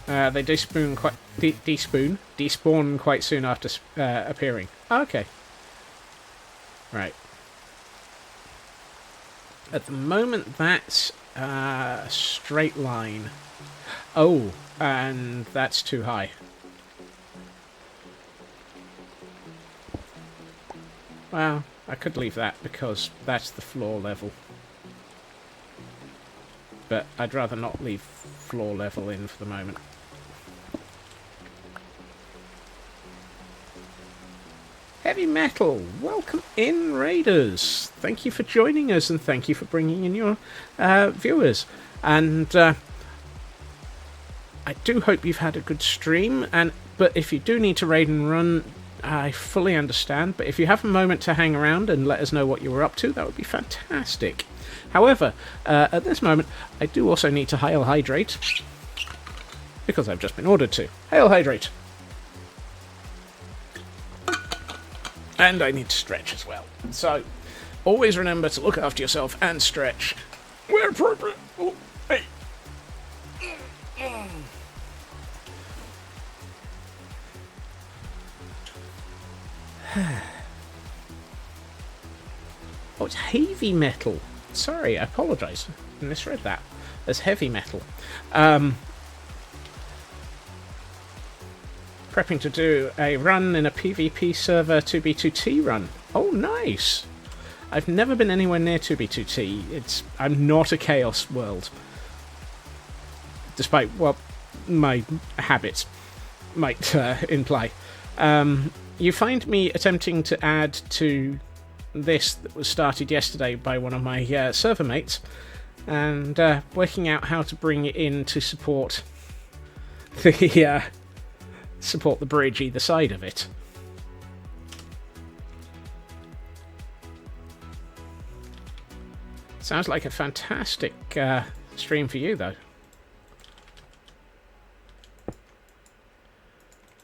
B: They despawn quite soon after appearing. Oh, okay. Right. At the moment, that's a straight line. Oh, and that's too high. Well, I could leave that because that's the floor level. But I'd rather not leave floor level in for the moment. Heavy Metal, welcome in, Raiders. Thank you for joining us, and thank you for bringing in your viewers. And I do hope you've had a good stream. But if you do need to raid and run, I fully understand. But if you have a moment to hang around and let us know what you were up to, that would be fantastic. However, at this moment, I do also need to hydrate. because I've just been ordered to. Hail Hydrate! And I need to stretch as well. So, always remember to look after yourself and stretch where appropriate. Oh, hey. Oh, it's heavy metal. Sorry, I apologise. I misread that. As heavy metal. Prepping to do a run in a PvP server 2B2T run. Oh, nice. I've never been anywhere near 2B2T. I'm not a Chaos world. Despite what my habits might imply. You find me attempting to add to this that was started yesterday by one of my server mates, and working out how to bring it in to support the bridge either side of it. Sounds like a fantastic stream for you, though.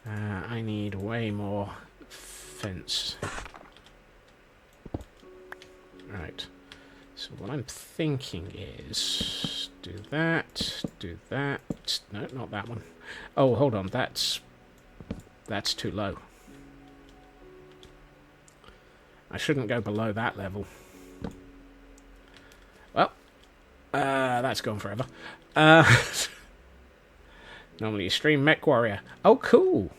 B: I need way more fence. Right. So what I'm thinking is do that. No, not that one. Oh, hold on. That's too low. I shouldn't go below that level. Well, that's gone forever. Normally you stream Mech Warrior. Oh, cool.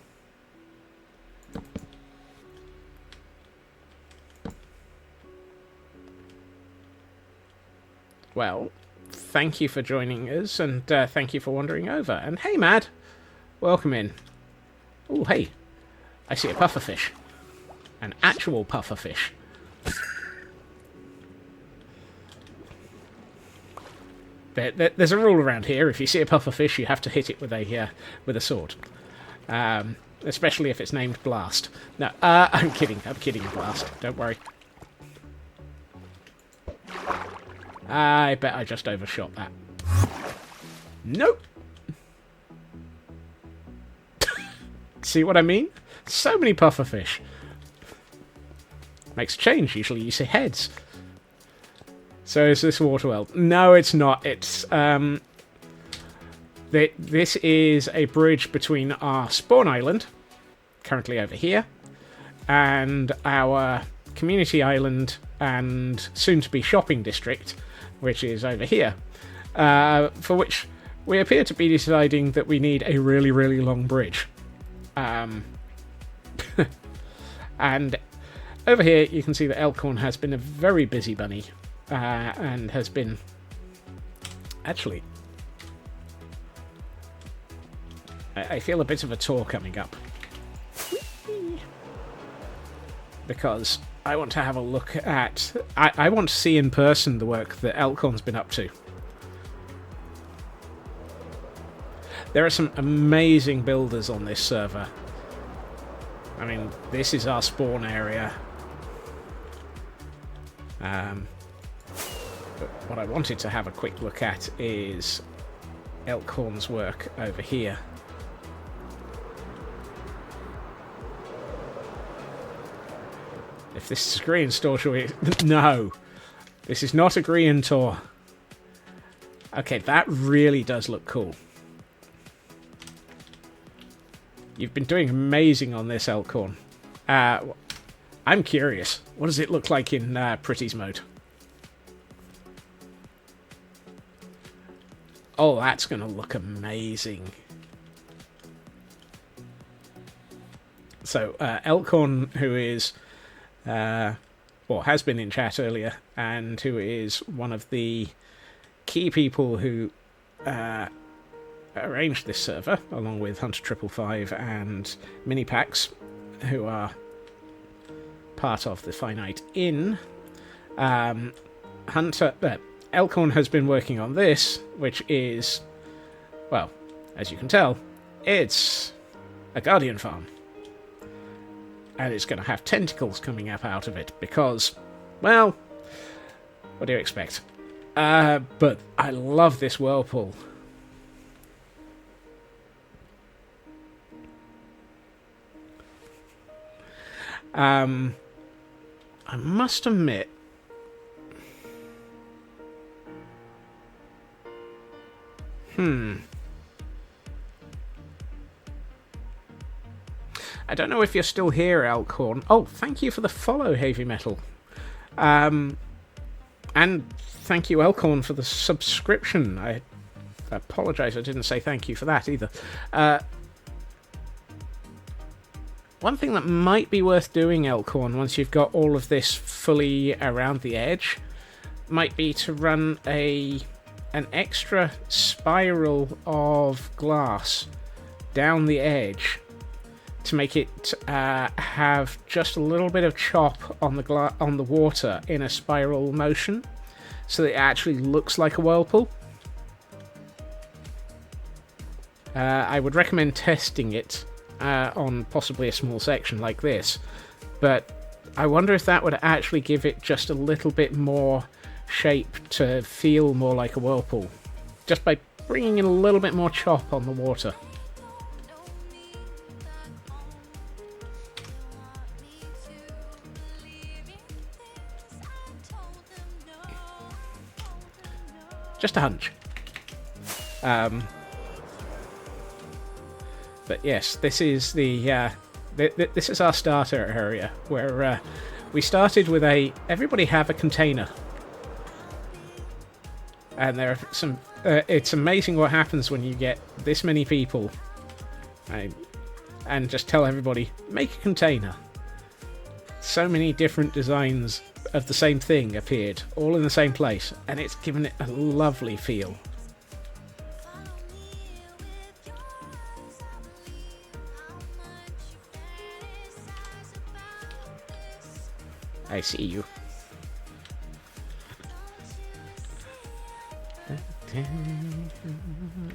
B: Well, thank you for joining us, and thank you for wandering over. And hey, Mad, welcome in. Oh, hey, I see a pufferfish. An actual pufferfish. There's a rule around here. If you see a pufferfish, you have to hit it with a sword. Especially if it's named Blast. No, I'm kidding, Blast. Don't worry. I bet I just overshot that. Nope. See what I mean? So many pufferfish. Makes a change. Usually you see heads. So is this water well? No, it's not. It's this is a bridge between our spawn island, currently over here, and our community island and soon-to-be shopping district, which is over here, for which we appear to be deciding that we need a really, really long bridge. And over here you can see that Elkhorn has been a very busy bunny, and has been... Actually, I feel a bit of a tour coming up. Because I want to have a look at... I want to see in person the work that Elkhorn's been up to. There are some amazing builders on this server. I mean, this is our spawn area. But what I wanted to have a quick look at is Elkhorn's work over here. If this is a green store, shall we... No! This is not a green tour. Okay, that really does look cool. You've been doing amazing on this, Elkhorn. I'm curious. What does it look like in Pretty's mode? Oh, that's going to look amazing. So, Elkhorn, who is... or has been in chat earlier, and who is one of the key people who arranged this server, along with Hunter555 and Minipax, who are part of the Finite Inn. Elkhorn has been working on this, which is, well, as you can tell, it's a Guardian farm. And it's going to have tentacles coming up out of it because, well, what do you expect? But I love this whirlpool. I must admit, I don't know if you're still here, Elkhorn. Oh, thank you for the follow, Heavy Metal. And thank you, Elkhorn, for the subscription. I apologise I didn't say thank you for that either. One thing that might be worth doing, Elkhorn, once you've got all of this fully around the edge, might be to run an extra spiral of glass down the edge to make it have just a little bit of chop on the water in a spiral motion, so that it actually looks like a whirlpool. I would recommend testing it on possibly a small section like this, but I wonder if that would actually give it just a little bit more shape to feel more like a whirlpool, just by bringing in a little bit more chop on the water. Just a hunch. But yes, this is this is our starter area, where we started with everybody have a container, and there are some. It's amazing what happens when you get this many people, and just tell everybody make a container. So many different designs of the same thing appeared, all in the same place, and it's given it a lovely feel. I see you.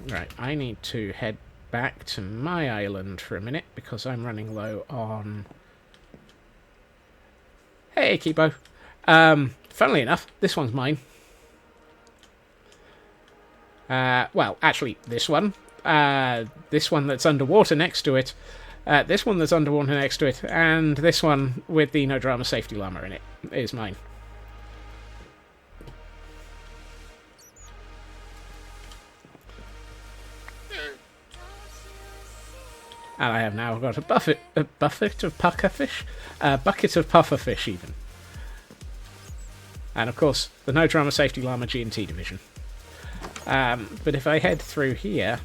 B: Right, I need to head back to my island for a minute because I'm running low on... Hey, Kibo. Funnily enough, this one's mine. Well, actually, this one that's underwater next to it, this one that's underwater next to it, and this one with the No Drama Safety Llama in it is mine. And I have now got a bucket of pufferfish, a bucket of pufferfish even. And of course, the No Drama Safety Llama G&T division. But if I head through here,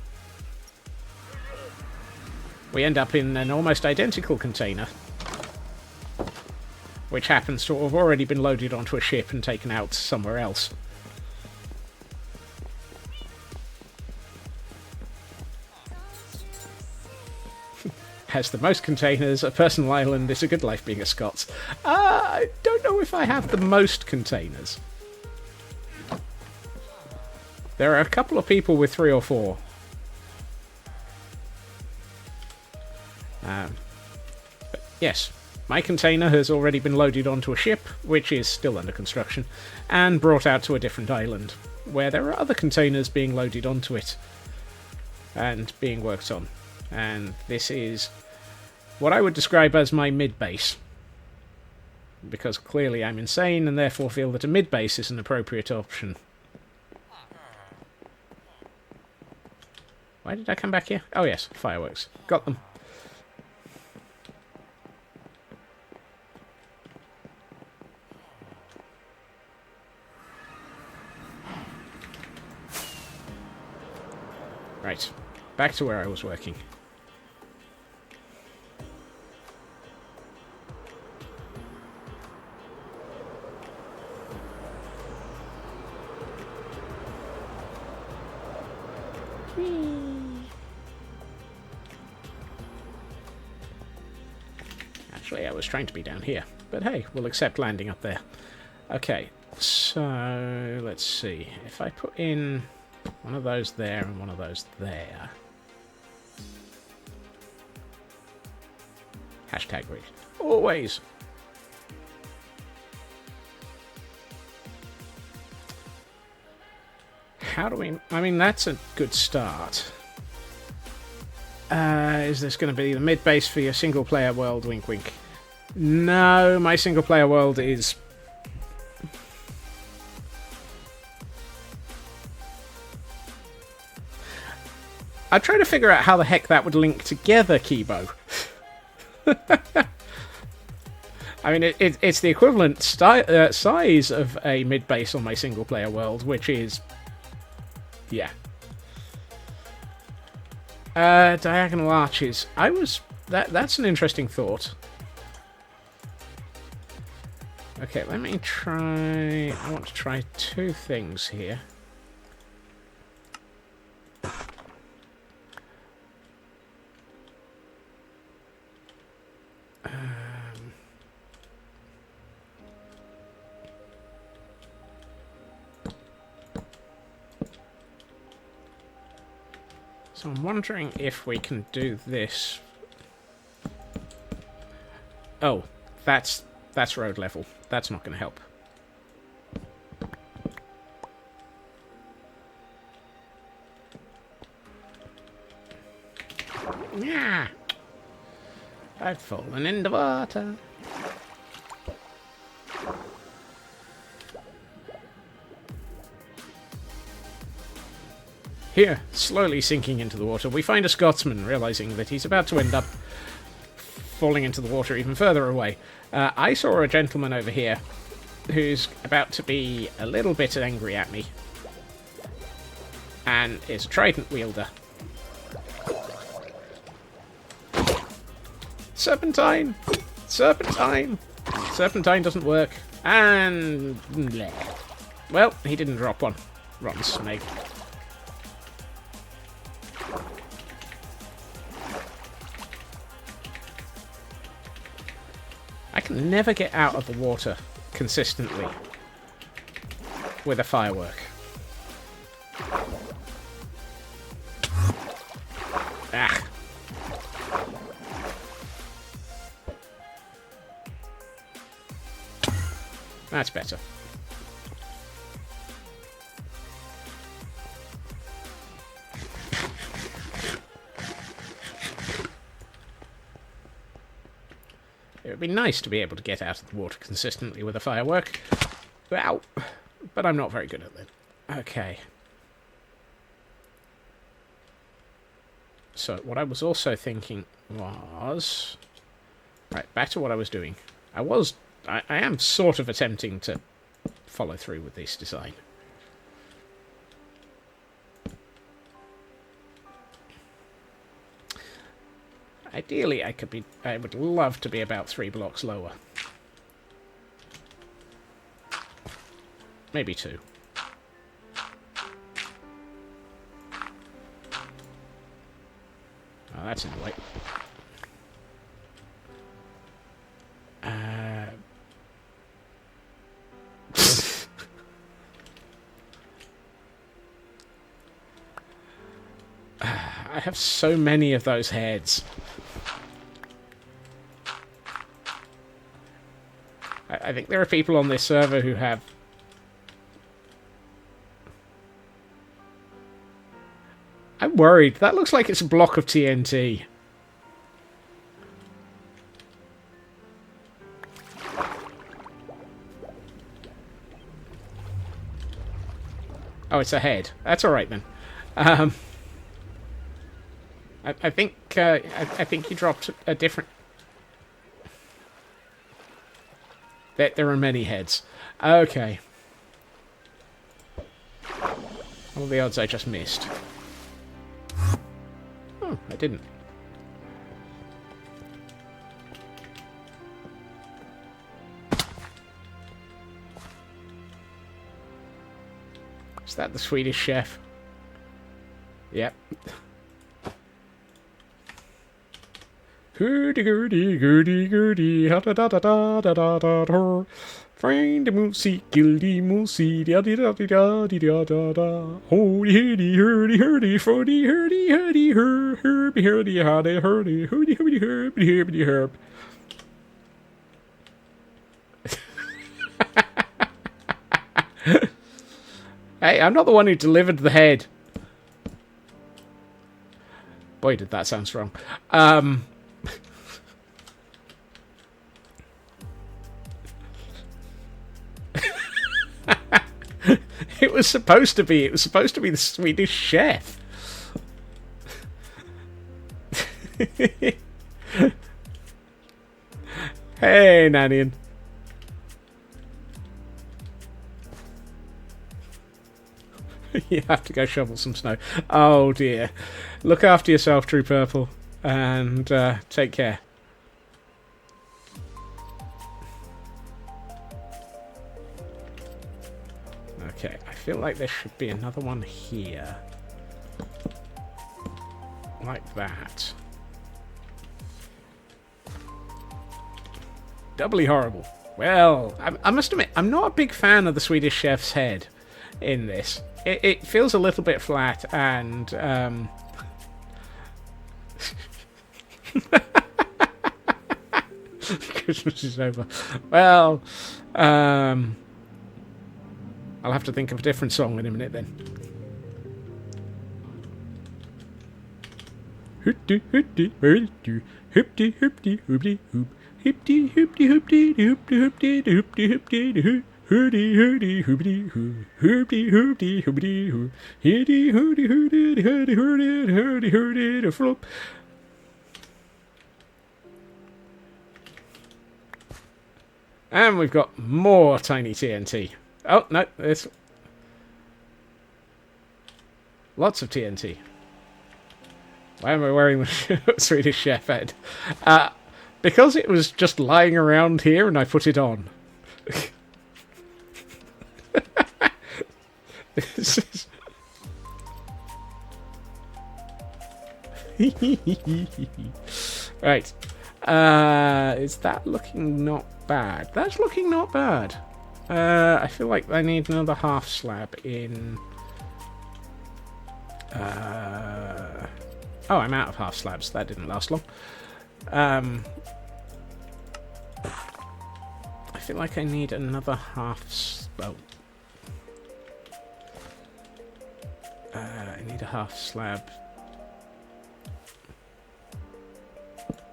B: we end up in an almost identical container, which happens to have already been loaded onto a ship and taken out somewhere else. Has the most containers, a personal island, is a good life being a Scots. I don't know if I have the most containers. There are a couple of people with 3 or 4. But yes, my container has already been loaded onto a ship, which is still under construction, and brought out to a different island, where there are other containers being loaded onto it and being worked on. And this is what I would describe as my mid-base, because clearly I'm insane and therefore feel that a mid-base is an appropriate option. Why did I come back here? Oh yes, fireworks. Got them. Right, back to where I was working. Actually, I was trying to be down here, but hey, we'll accept landing up there. Okay, so let's see. If I put in one of those there and one of those there. Hashtag read. Always. How do we... I mean, that's a good start. Is this going to be the mid-base for your single-player world? Wink, wink. No, my single-player world is... I'm trying to figure out how the heck that would link together, Kibo. I mean, it's the equivalent size of a mid-base on my single-player world, which is... yeah. Diagonal arches. That's an interesting thought. Okay, let me try... I want to try two things here. So I'm wondering if we can do this. Oh, that's road level. That's not going to help. Yeah, I've fallen in the water. Here, slowly sinking into the water, we find a Scotsman, realizing that he's about to end up falling into the water even further away. I saw a gentleman over here who's about to be a little bit angry at me. And is a trident wielder. Serpentine! Serpentine! Serpentine doesn't work. And... bleh. Well, he didn't drop one. Rotten snake. I can never get out of the water consistently with a firework. Ah. That's better. It would be nice to be able to get out of the water consistently with a firework. Ow. But I'm not very good at it. Okay. So, what I was also thinking was... Right, back to what I was doing. I am sort of attempting to follow through with this design. Ideally, I would love to be about 3 blocks lower. Maybe 2. Oh, that's in the way. I have so many of those heads. I think there are people on this server who have... I'm worried. That looks like it's a block of TNT. Oh, it's a head. That's alright then. I think you dropped a different... There are many heads. Okay. All the odds I just missed. Oh, I didn't. Is that the Swedish chef? Yep. Hurdy-gurdy-gurdy-gurdy, ha-da-da-da-da-da-da-da. Find the moosey, kill the moosey, da-di-da-di-da-di-da-da-da. Hurdy-hurdy-hurdy-hurdy, fordy-hurdy-hurdy-hur, herby-hurdy-hurdy-hurdy, hurdy-hurdy-hurdy-hurdy-herb. Hey, I'm not the one who delivered the head. Boy, did that sound strong. It was supposed to be. It was supposed to be the Swedish chef. Hey, Nanian. You have to go shovel some snow. Oh dear. Look after yourself, True Purple, and take care. Okay, I feel like there should be another one here. Like that. Doubly horrible. Well, I must admit, I'm not a big fan of the Swedish chef's head in this. It feels a little bit flat, and Christmas is over. Well, I'll have to think of a different song in a minute then. Hoopty hoopty hoopty hoopty hoopty hoopty hoop hoopty hoopty hoopty hoopty hoopty hoopty hoopty hoop hoopty hoopty hoopty hoop hoopty hoopty hoopty hoop hoopty hoopty hoopty hoopty hoopty hoopty hoopty flop. And we've got more tiny TNT. Oh no, there's lots of TNT. Why am I wearing the Swedish chef head? Because it was just lying around here and I put it on. This is... Right. Is that looking not bad? That's looking not bad. I feel like I need another half slab in... Oh, I'm out of half slabs. That didn't last long. I feel like I need another half... Oh. I need a half slab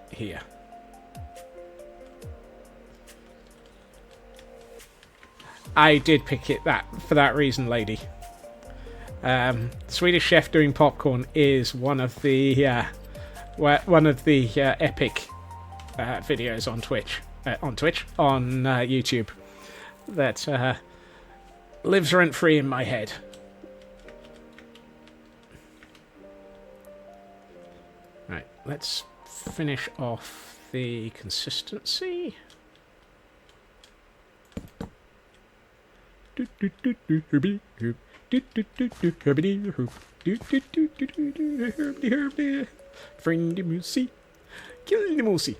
B: here. I did pick it for that reason, lady. Swedish chef doing popcorn is one of the epic videos on YouTube that lives rent free in my head. Right, let's finish off the consistency. Friend the moosey, kill the moosey.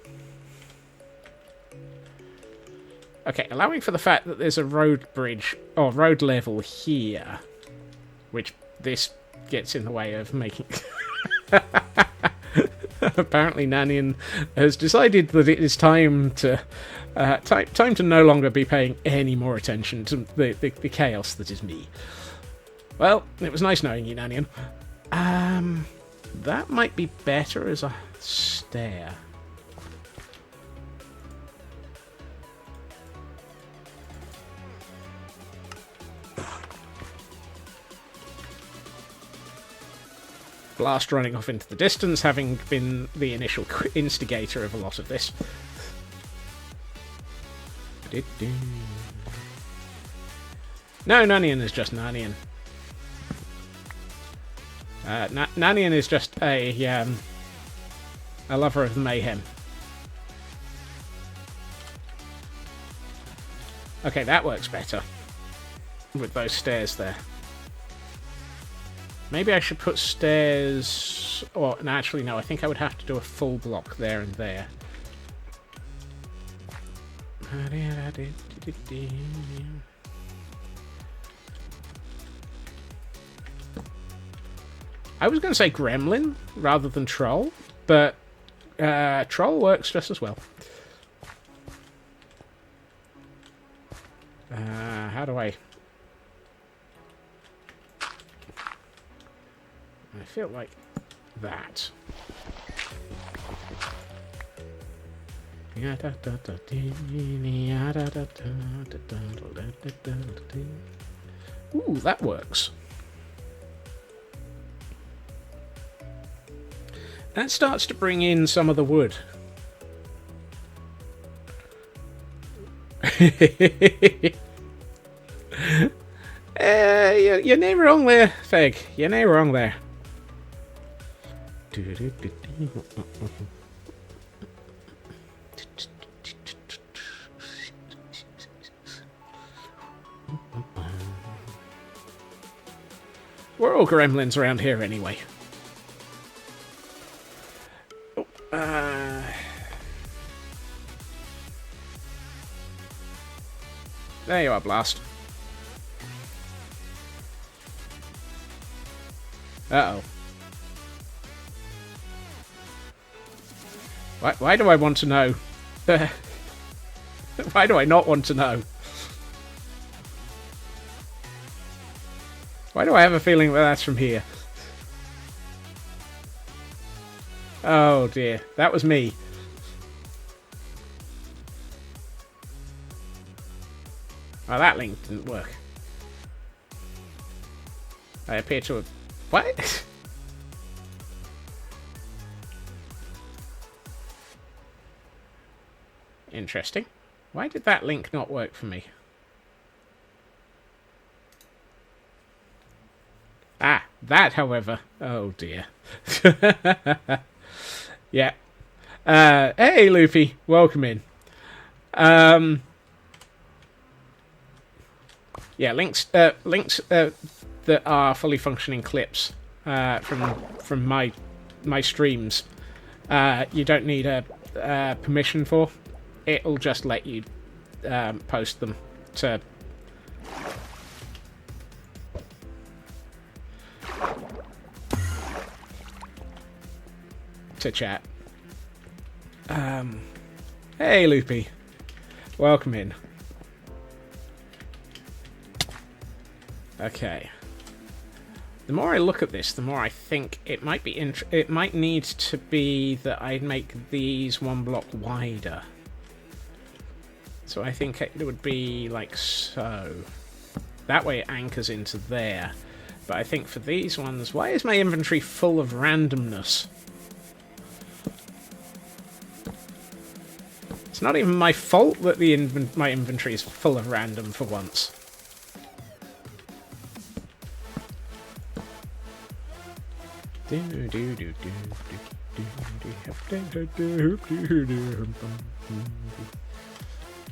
B: Okay, allowing for the fact that there's a road bridge or road level here, which this gets in the way of making. Apparently, Nanian has decided that it is time to time to no longer be paying any more attention to the chaos that is me. Well, it was nice knowing you, Nanian. That might be better as a stair. Blast running off into the distance, having been the initial instigator of a lot of this. No, Nanian is just Nanian. Nanian is just a lover of the mayhem. Okay, that works better with those stairs there. Maybe I should put stairs... Or, no, actually, no. I think I would have to do a full block there and there. I was going to say gremlin rather than troll, but troll works just as well. How do I... I feel like that. Ooh, that works. That starts to bring in some of the wood. You're near wrong there, Feg. You're near wrong there. We're all gremlins around here anyway. There you are, Blast. Uh-oh. Why do I want to know? Why do I not want to know? Why do I have a feeling that that's from here? Oh dear, that was me. Oh, that link didn't work. I appear to have... What? Interesting. Why did that link not work for me? Ah, that, however... Oh, dear. Yeah. Hey, Luffy. Welcome in. Yeah, links that are fully functioning clips from my streams. You don't need a permission for. It'll just let you post them to chat. Hey, Loopy. Welcome in. Okay. The more I look at this, the more I think it might be it might need to be that I make these one block wider. So I think it would be like so. That way it anchors into there. But I think for these ones, why is my inventory full of randomness? It's not even my fault that my inventory is full of random for once.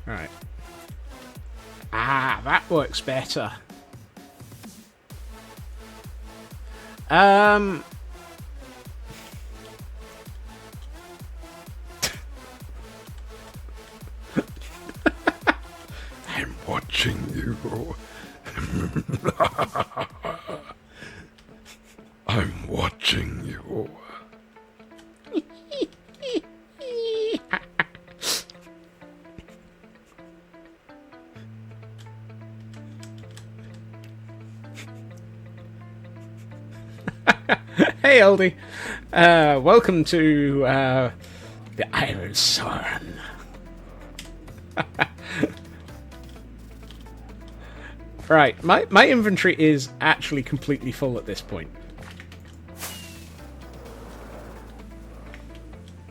B: Alright. Ah, that works better. I'm
C: watching you. I'm watching you.
B: Hey, oldie. Welcome to the Iron Sun. Right, my inventory is actually completely full at this point.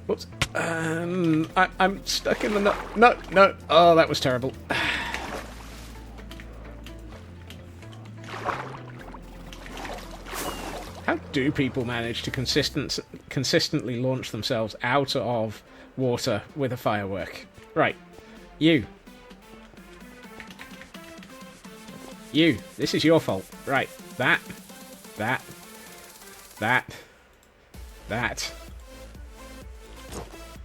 B: Whoops. I'm stuck in the... No. Oh, that was terrible. How do people manage to consistently launch themselves out of water with a firework? Right. You. This is your fault. Right. That.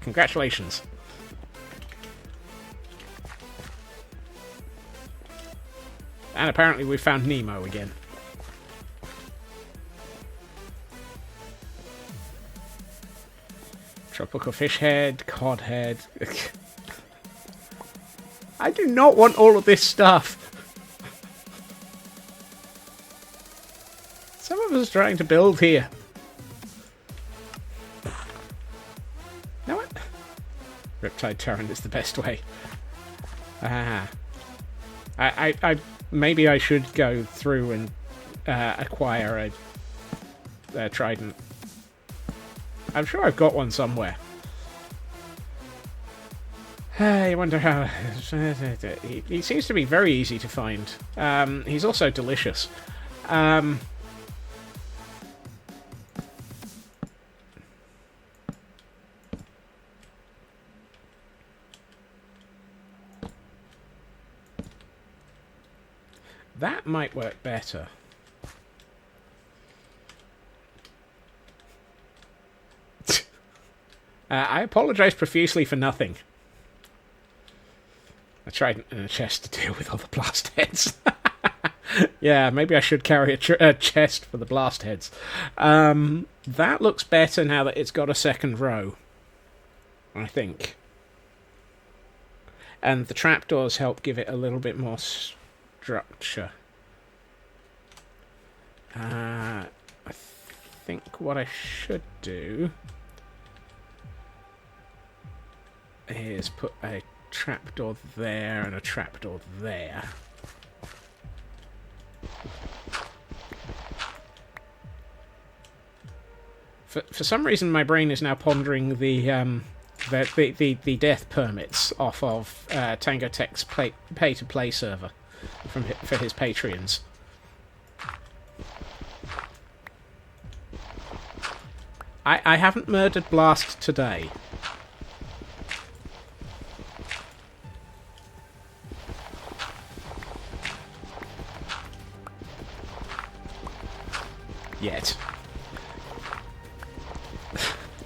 B: Congratulations. And apparently we found Nemo again. Tropical fish head, cod head. I do not want all of this stuff. Some of us are trying to build here. Know what? Riptide Torrent is the best way. Ah. Maybe I should go through and acquire a trident. I'm sure I've got one somewhere. I wonder how... he seems to be very easy to find. He's also delicious. That might work better. I apologize profusely for nothing. A trident and a chest to deal with all the blast heads. Yeah, maybe I should carry a chest for the blast heads. That looks better now that it's got a second row, I think. And the trapdoors help give it a little bit more structure. I think what I should do is put a trapdoor there and a trapdoor there. For some reason, my brain is now pondering the death permits off of Tango Tech's pay-to-play server for his Patreons. I haven't murdered Blast today. Yet.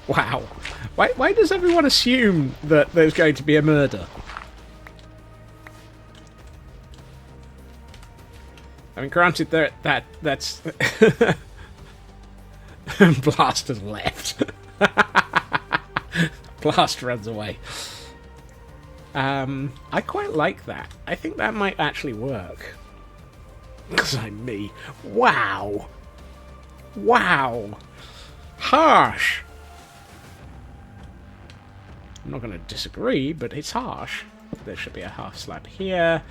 B: Wow. Why does everyone assume that there's going to be a murder? I mean, granted, that's... Blast has left. Blast runs away. I quite like that. I think that might actually work. Because I'm me. Wow. Wow. Harsh. I'm not going to disagree, but it's harsh. There should be a half slab here.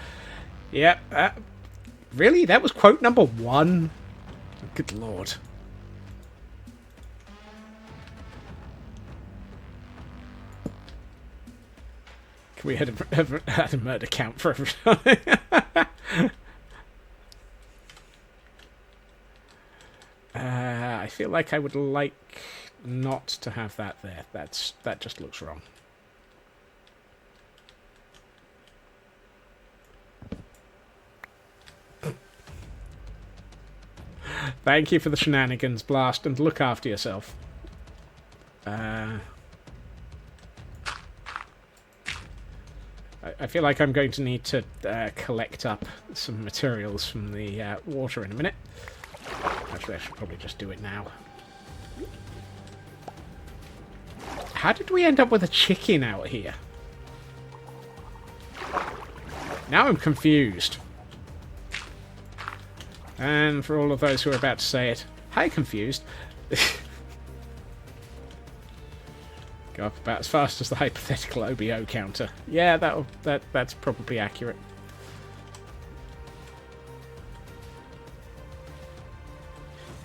B: Yep. Really? That was quote number 1? Good lord. Can we had a murder count for everyone? I feel like I would like not to have that there. That just looks wrong. Thank you for the shenanigans, Blast, and look after yourself. I feel like I'm going to need to collect up some materials from the water in a minute. Actually, I should probably just do it now. How did we end up with a chicken out here? Now I'm confused. And for all of those who are about to say it, hi, confused. Go up about as fast as the hypothetical OBO counter. Yeah, that's probably accurate.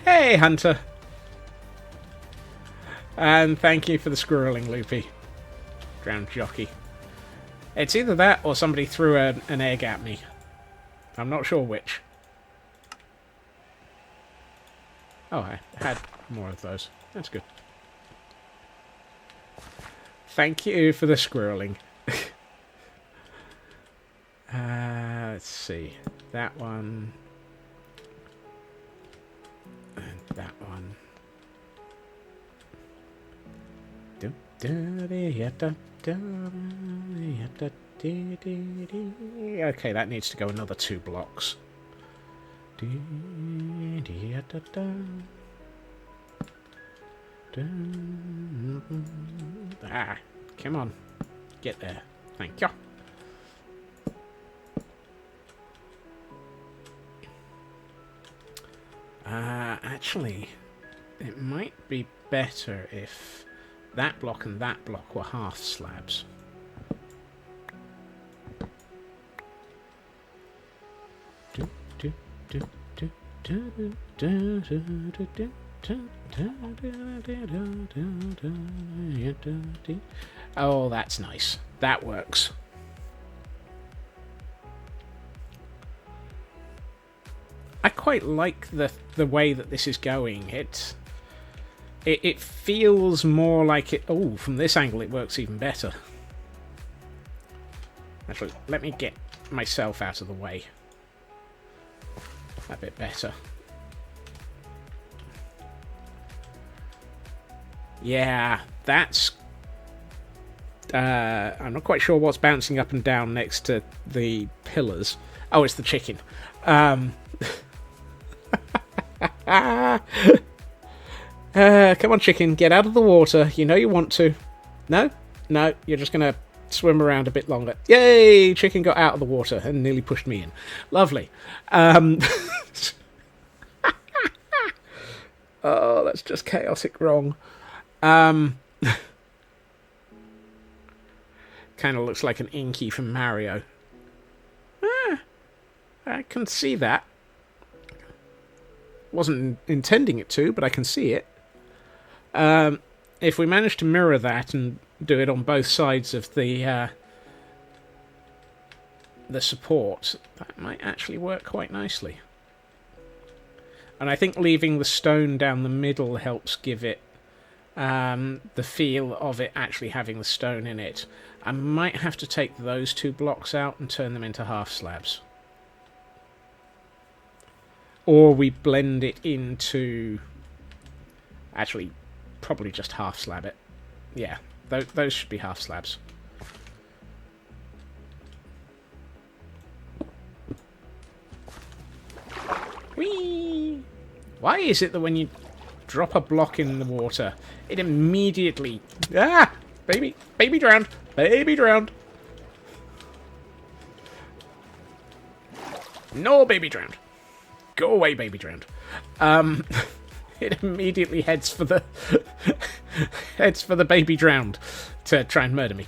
B: Hey, Hunter. And thank you for the squirreling, Loopy. Drowned jockey. It's either that or somebody threw an egg at me. I'm not sure which. Oh, I had more of those. That's good. Thank you for the squirreling. Let's see. That one. And that one. Okay, that needs to go another 2 blocks. Ah, come on. Get there. Thank you. Actually, it might be better if that block and that block were half slabs. Oh, that's nice. That works. I quite like the way that this is going. It feels more like it... Oh, from this angle it works even better. Actually, let me get myself out of the way. A bit better. Yeah, that's... I'm not quite sure what's bouncing up and down next to the pillars. Oh, it's the chicken. Come on, chicken, get out of the water. You know you want to. No? No, you're just going to swim around a bit longer. Yay! Chicken got out of the water and nearly pushed me in. Lovely. Oh, that's just chaotic wrong. Kind of looks like an Inky from Mario. I can see that. Wasn't intending it to, but I can see it. If we manage to mirror that and do it on both sides of the support, that might actually work quite nicely. And I think leaving the stone down the middle helps give it the feel of it actually having the stone in it. I might have to take those two blocks out and turn them into half slabs. Or we blend it into... Actually, probably just half slab it. Yeah, those should be half slabs. Whee! Why is it that when you drop a block in the water, it immediately... Ah! Baby drowned! Baby drowned! No, baby drowned. Go away, baby drowned. It immediately heads for the baby drowned to try and murder me.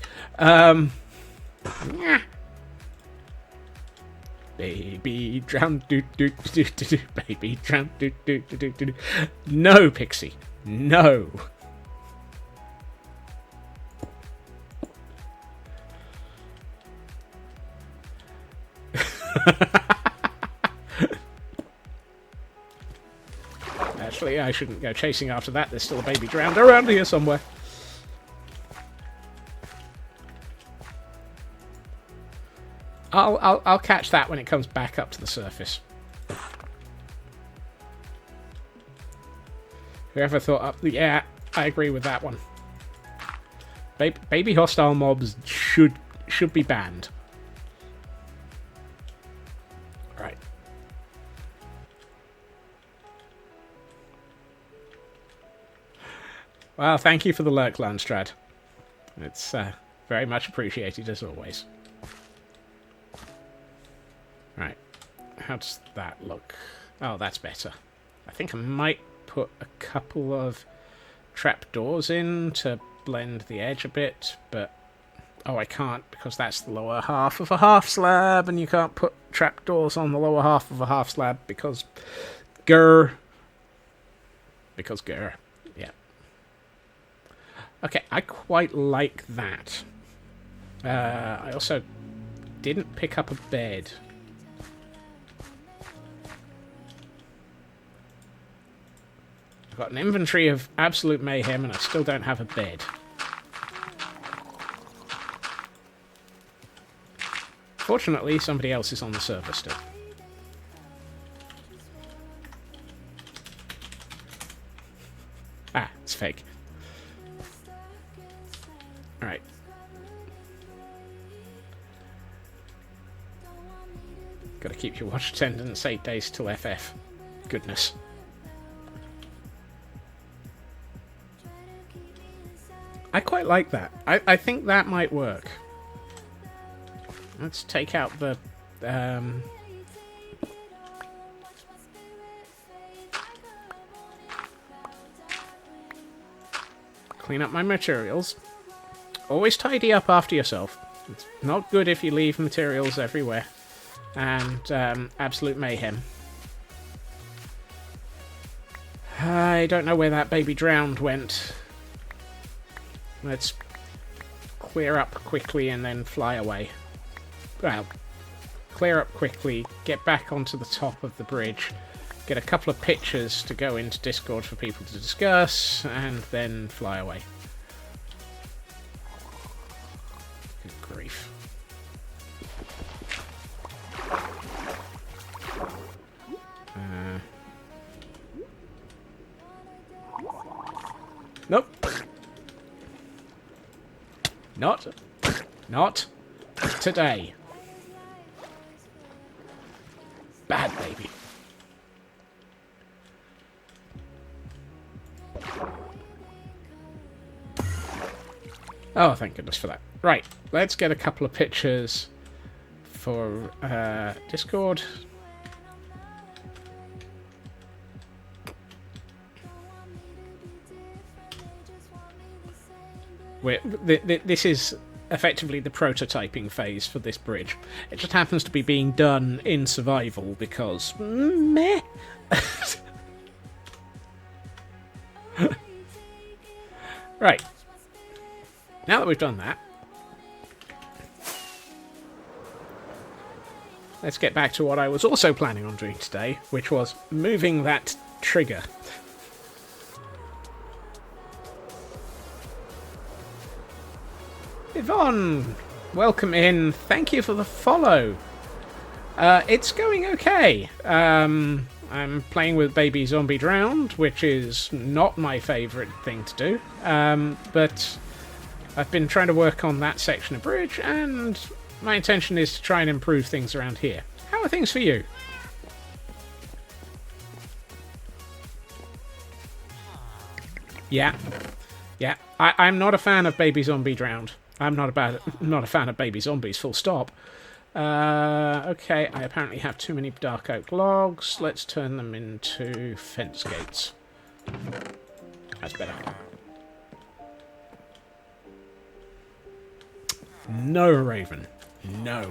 B: Baby drowned, do do do do do. Baby drowned, do do do do do. No, Pixie, no. Actually, I shouldn't go chasing after that. There's still a baby drowned around here somewhere. I'll catch that when it comes back up to the surface. Whoever thought up... Yeah, I agree with that one. Baby hostile mobs should be banned. Right. Well, thank you for the lurk, Landstrad. It's very much appreciated, as always. Right. How does that look? Oh, that's better. I think I might put a couple of trapdoors in to blend the edge a bit, but... Oh, I can't, because that's the lower half of a half slab, and you can't put trapdoors on the lower half of a half slab because... Grr. Because grr. Yeah. Okay, I quite like that. I also didn't pick up a bed. I've got an inventory of absolute mayhem, and I still don't have a bed. Fortunately, somebody else is on the server still. Ah, it's fake. Alright. Gotta keep your watch attendance 8 days till FF. Goodness. I quite like that. I think that might work. Let's take out the... clean up my materials. Always tidy up after yourself. It's not good if you leave materials everywhere. And absolute mayhem. I don't know where that baby drowned went. Let's clear up quickly and then fly away. Well, clear up quickly, get back onto the top of the bridge, get a couple of pictures to go into Discord for people to discuss, and then fly away. Good grief. Nope. Not today. Bad baby. Oh, thank goodness for that. Right, let's get a couple of pictures for Discord. This is effectively the prototyping phase for this bridge. It just happens to be being done in survival because meh. Right. Now that we've done that, let's get back to what I was also planning on doing today, which was moving that trigger. Yvonne, welcome in. Thank you for the follow. It's going okay. I'm playing with Baby Zombie Drowned, which is not my favourite thing to do. But I've been trying to work on that section of bridge, and my intention is to try and improve things around here. How are things for you? Yeah. I'm not a fan of Baby Zombie Drowned. I'm not a fan of baby zombies, full stop. Okay, I apparently have too many dark oak logs. Let's turn them into fence gates. That's better. No, Raven. No.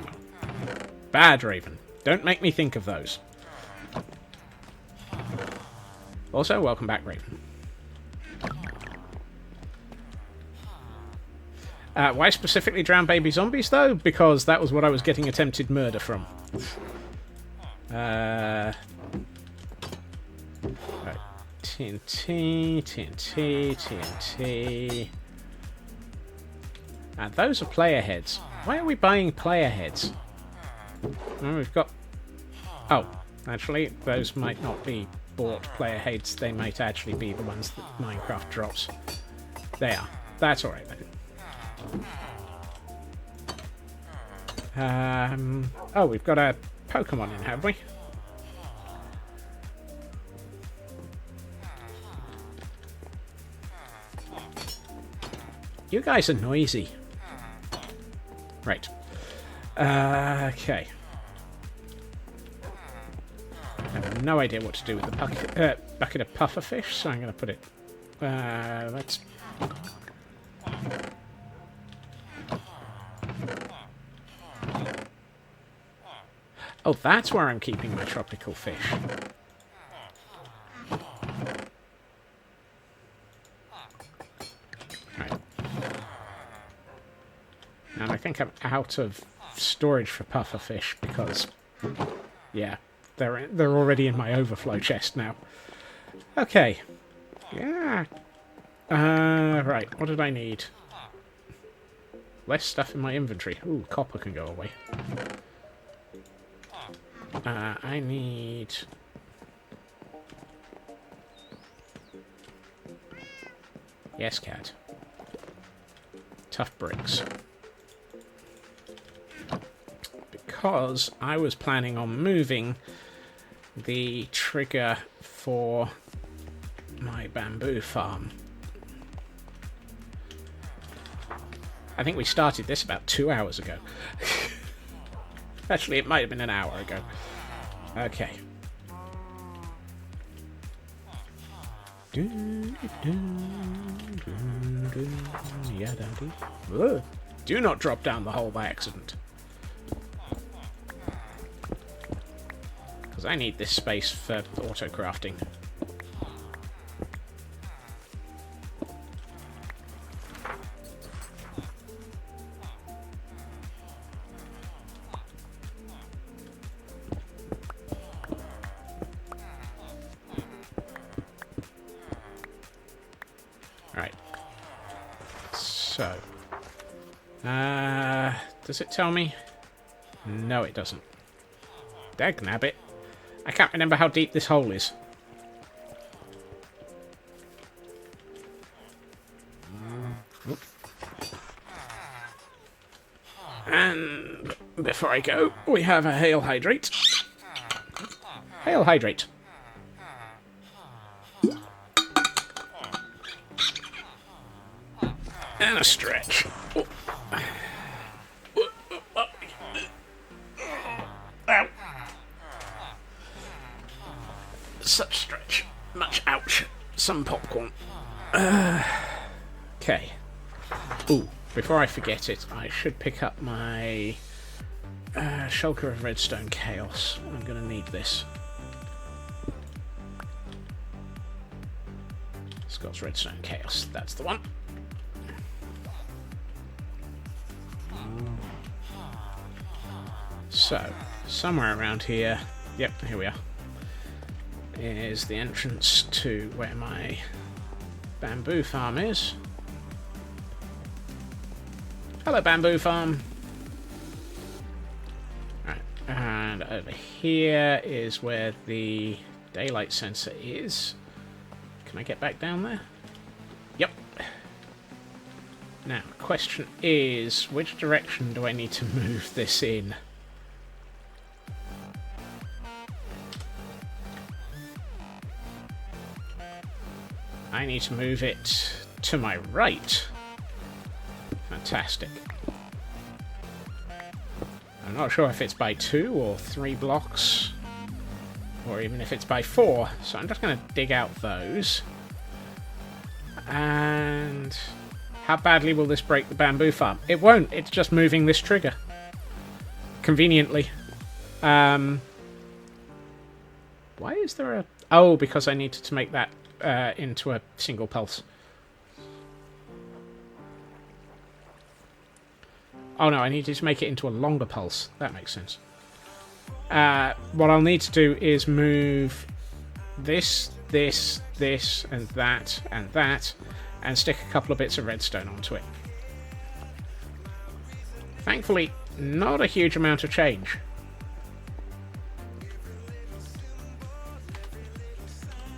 B: Bad Raven. Don't make me think of those. Also, welcome back, Raven. Why specifically drown baby zombies, though? Because that was what I was getting attempted murder from. Right. TNT, TNT, TNT. And those are player heads. Why are we buying player heads? Well, we've got... Oh, actually, those might not be bought player heads. They might actually be the ones that Minecraft drops. They are. That's alright, then. Oh, we've got a Pokemon in, have we? You guys are noisy. Right. Okay. I have no idea what to do with the bucket of pufferfish, so I'm going to put it... let's... Oh, that's where I'm keeping my tropical fish. Right. And I think I'm out of storage for pufferfish because, yeah, they're already in my overflow chest now. Okay. Yeah. Right. What did I need? Less stuff in my inventory. Ooh, copper can go away. I need... Yes, cat. Tough bricks. Because I was planning on moving the trigger for my bamboo farm. I think we started this about 2 hours ago. Actually, it might have been an hour ago. Okay. Do not drop down the hole by accident. Because I need this space for auto-crafting. So, does it tell me? No, it doesn't. Dagnabbit. I can't remember how deep this hole is. And before I go, we have a hail hydrate. Hail hydrate. And a stretch. Ow. Such stretch. Much ouch. Some popcorn. Okay. Ooh, before I forget it, I should pick up my shulker of redstone chaos. I'm going to need this. Scott's redstone chaos. That's the one. So, somewhere around here, yep, here we are, is the entrance to where my bamboo farm is. Hello, bamboo farm. Right, and over here is where the daylight sensor is. Can I get back down there? Yep. Now, the question is, which direction do I need to move this in? I need to move it to my right. Fantastic. I'm not sure if it's by 2 or 3 blocks, or even if it's by 4, so I'm just going to dig out those. And how badly will this break the bamboo farm? It won't, it's just moving this trigger. Conveniently. Why is there a... Oh, because I needed to make that into a single pulse. Oh no, I needed to make it into a longer pulse. That makes sense. What I'll need to do is move this, and that, and stick a couple of bits of redstone onto it. Thankfully, not a huge amount of change.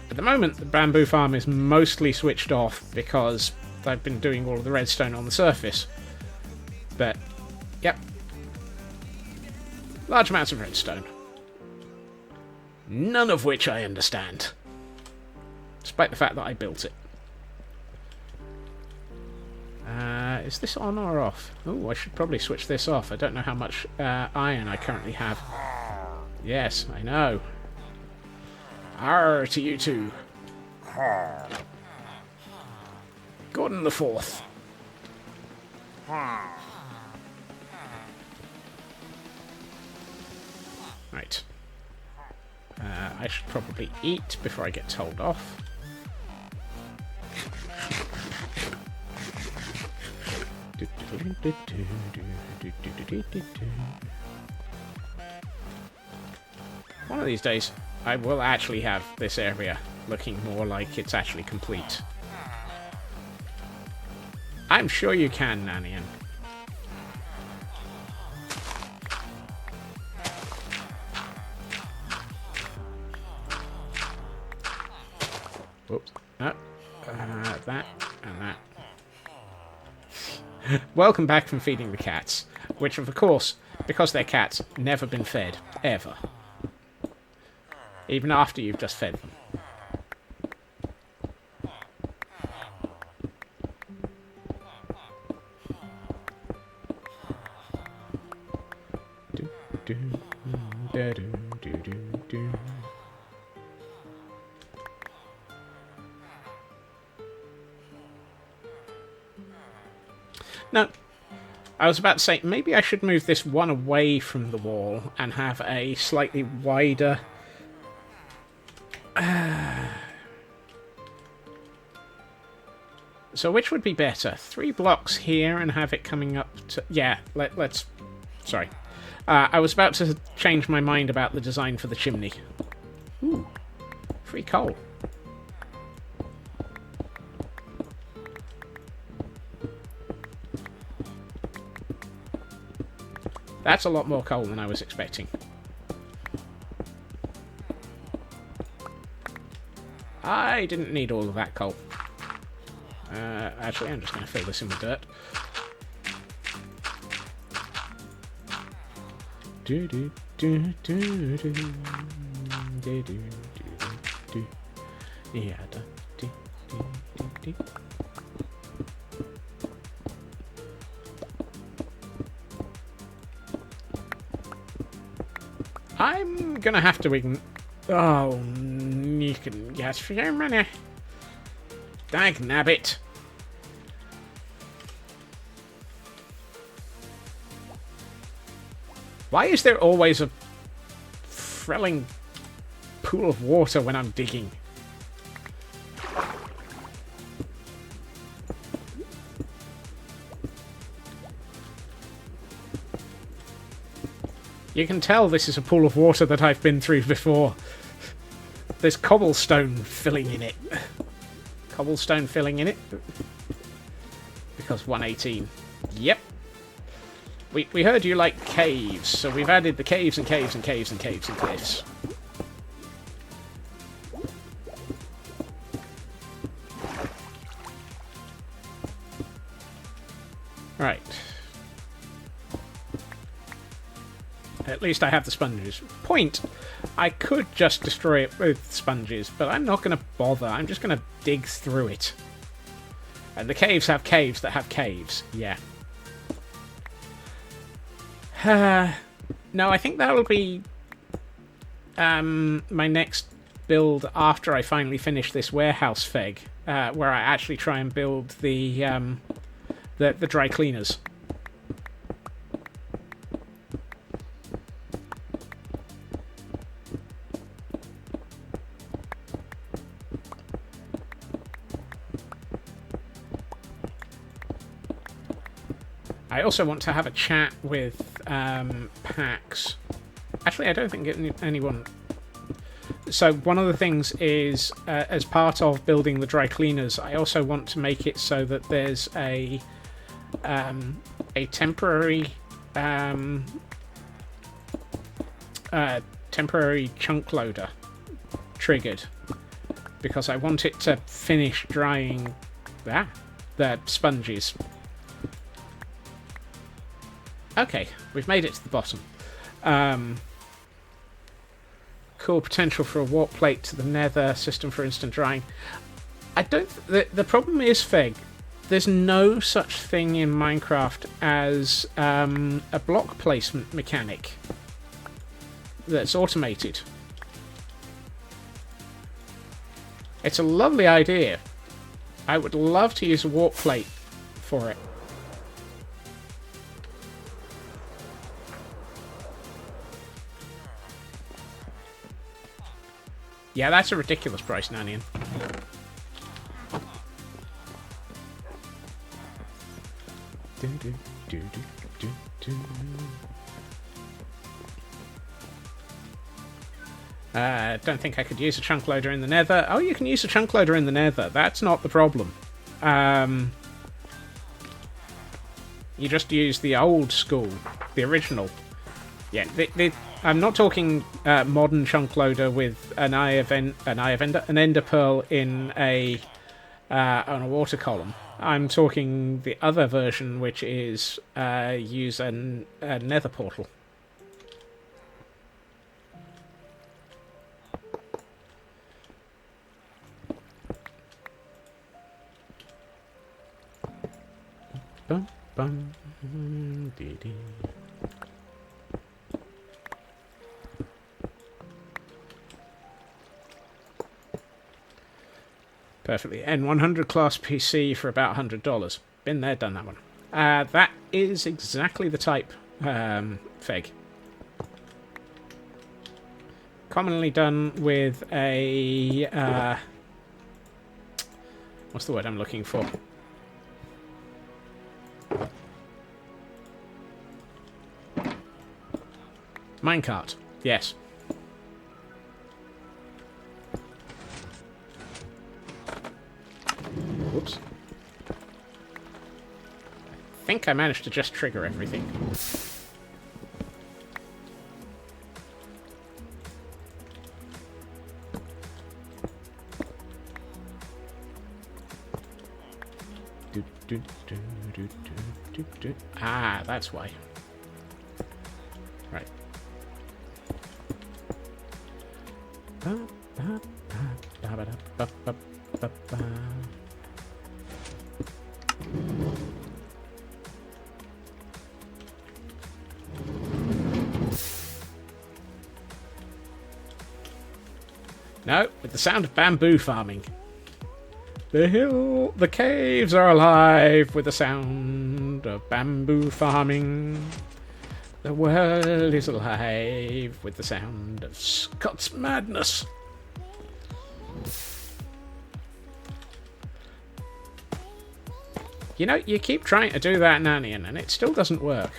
B: At the moment, the bamboo farm is mostly switched off because I've been doing all of the redstone on the surface. But, yep. Large amounts of redstone. None of which I understand. Despite the fact that I built it. Is this on or off? Oh, I should probably switch this off. I don't know how much iron I currently have. Yes, I know. Arr to you too. Gordon the Fourth. Right. I should probably eat before I get told off. One of these days, I will actually have this area looking more like it's actually complete. I'm sure you can, Nanian. Whoops. That and that. Welcome back from feeding the cats, which of course, because they're cats, never been fed, ever. Even after you've just fed them. Now, I was about to say, maybe I should move this one away from the wall and have a slightly wider... So which would be better? 3 blocks here and have it coming up to... Yeah, let's... Sorry. I was about to change my mind about the design for the chimney. Ooh. Free coal. That's a lot more coal than I was expecting. I didn't need all of that coal. Actually, I'm just going to fill this in with dirt. Do do do do do do do do do. Yeah, do do do do. I'm gonna have to ignore. Oh, you can guess for your money. Dag nabbit. Why is there always a thrilling pool of water when I'm digging? You can tell this is a pool of water that I've been through before. There's cobblestone filling in it. Cobblestone filling in it? Because 118. Yep. We heard you like caves, so we've added the caves and caves and caves and caves and cliffs. Right. At least I have the sponges. Point! I could just destroy it with sponges, but I'm not going to bother. I'm just going to dig through it. And the caves have caves that have caves. Yeah. No, I think that'll be my next build after I finally finish this warehouse feg, where I actually try and build the dry cleaners. I also want to have a chat with Pax. Actually, I don't think anyone... So one of the things is, as part of building the dry cleaners, I also want to make it so that there's a temporary temporary chunk loader triggered, because I want it to finish drying the sponges. Okay, we've made it to the bottom. Cool potential for a warp plate to the nether, system for instant drying. I don't... The problem is, Feg, there's no such thing in Minecraft as a block placement mechanic that's automated. It's a lovely idea. I would love to use a warp plate for it. Yeah, that's a ridiculous price, Nanian. Don't think I could use a chunk loader in the nether. Oh, you can use a chunk loader in the nether. That's not the problem. You just use the old school, the original. Yeah, I'm not talking modern chunk loader with an ender pearl in on a water column. I'm talking the other version, which is use a nether portal. Bum, bum, dee, dee. Perfectly. N100 class PC for about $100. Been there, done that one. That is exactly the type, Feg. Commonly done with a... what's the word I'm looking for? Minecart. Yes. Whoops. I think I managed to just trigger everything. Ah, that's why. Right. No, with the sound of bamboo farming. The caves are alive with the sound of bamboo farming. The world is alive with the sound of Scott's madness. You know, you keep trying to do that, Nanian, and it still doesn't work.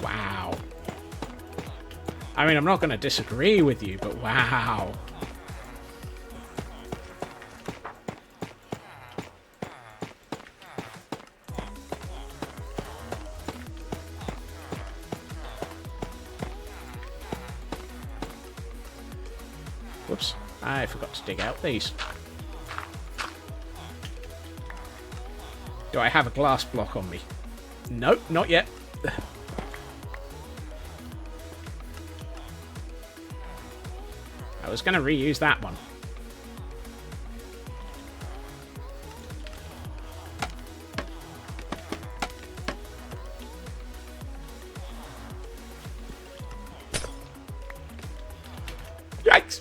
B: Wow. I mean, I'm not going to disagree with you, but wow. Whoops, I forgot to dig out these. Do I have a glass block on me? Nope, not yet. I was going to reuse that one. Yikes!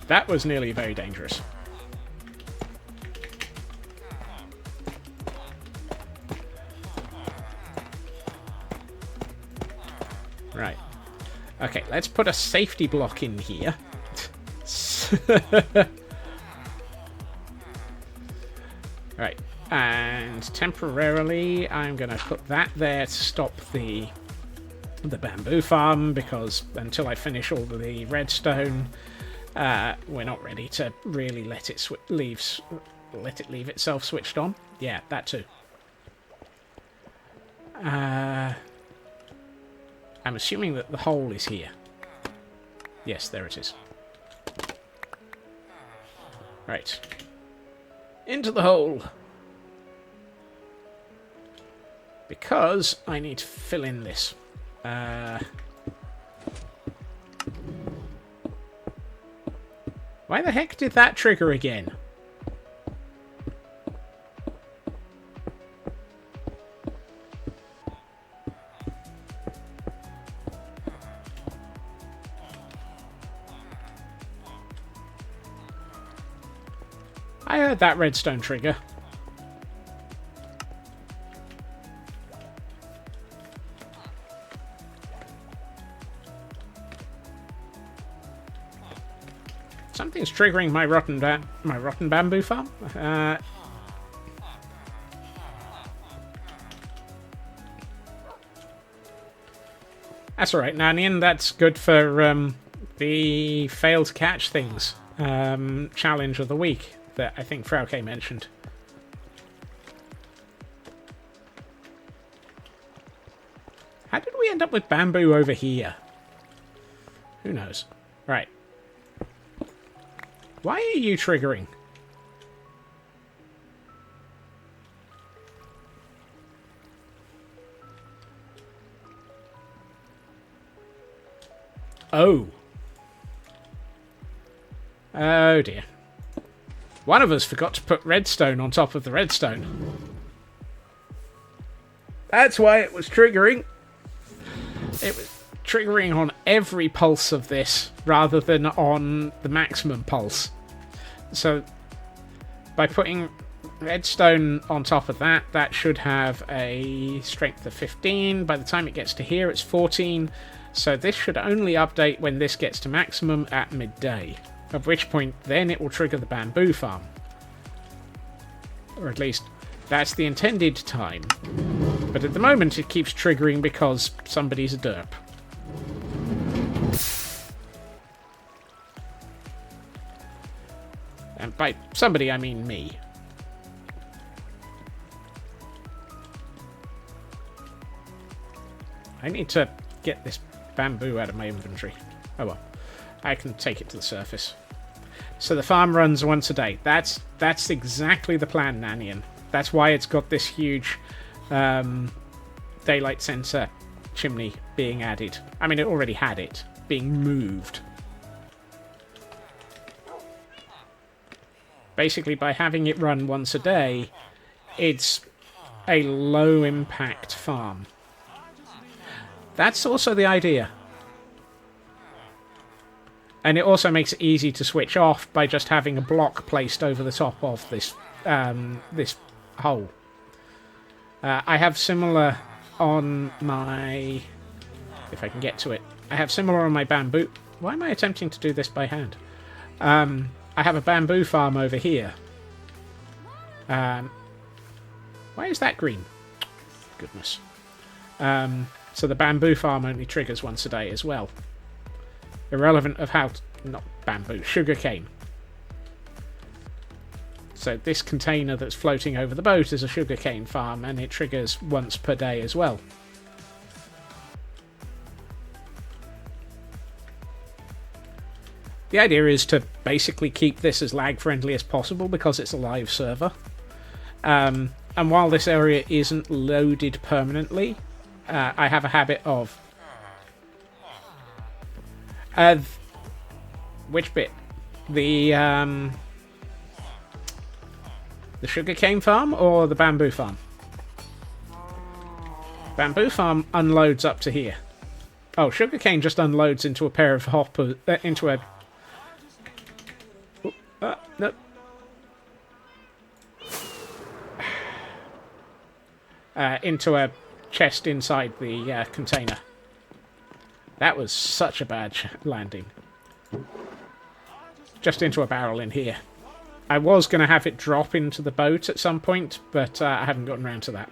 B: That was nearly very dangerous. Right. Okay, let's put a safety block in here. Right. And temporarily, I'm going to put that there to stop the bamboo farm, because until I finish all the redstone, we're not ready to really let it leave itself switched on. Yeah, that too. I'm assuming that the hole is here. Yes, there it is. Right. Into the hole. Because I need to fill in this. Why the heck did that trigger again? I heard that redstone trigger. Something's triggering my rotten bamboo farm. That's alright, Nanian. That's good for the fail to catch things challenge of the week that I think Frauke mentioned. How did we end up with bamboo over here? Who knows? Right. Why are you triggering? Oh. Oh dear. One of us forgot to put redstone on top of the redstone. That's why it was triggering. It was triggering on every pulse of this rather than on the maximum pulse. So by putting redstone on top of that. That should have a strength of 15. By the time it gets to here, it's 14. So this should only update when this gets to maximum at midday. At which point, then it will trigger the bamboo farm. Or at least, that's the intended time. But at the moment, it keeps triggering because somebody's a derp. And by somebody, I mean me. I need to get this bamboo out of my inventory. Oh well. I can take it to the surface. So the farm runs once a day. That's exactly the plan, Nanian. That's why it's got this huge daylight sensor chimney being added. I mean, it already had it. Being moved. Basically, by having it run once a day, it's a low-impact farm. That's also the idea. And it also makes it easy to switch off by just having a block placed over the top of this this hole. I have similar on my... If I can get to it. I have similar on my bamboo... Why am I attempting to do this by hand? I have a bamboo farm over here. Why is that green? Goodness. So the bamboo farm only triggers once a day as well. Irrelevant of how... Not bamboo, sugarcane. So this container that's floating over the boat is a sugarcane farm, and it triggers once per day as well. The idea is to basically keep this as lag-friendly as possible because it's a live server. And while this area isn't loaded permanently, I have a habit of... which bit? The sugarcane farm or the bamboo farm? Bamboo farm unloads up to here. Oh, sugarcane just unloads into a pair of hoppers... into a... no. Into a chest inside the container. That was such a bad landing. Just into a barrel in here. I was going to have it drop into the boat at some point, but I haven't gotten around to that.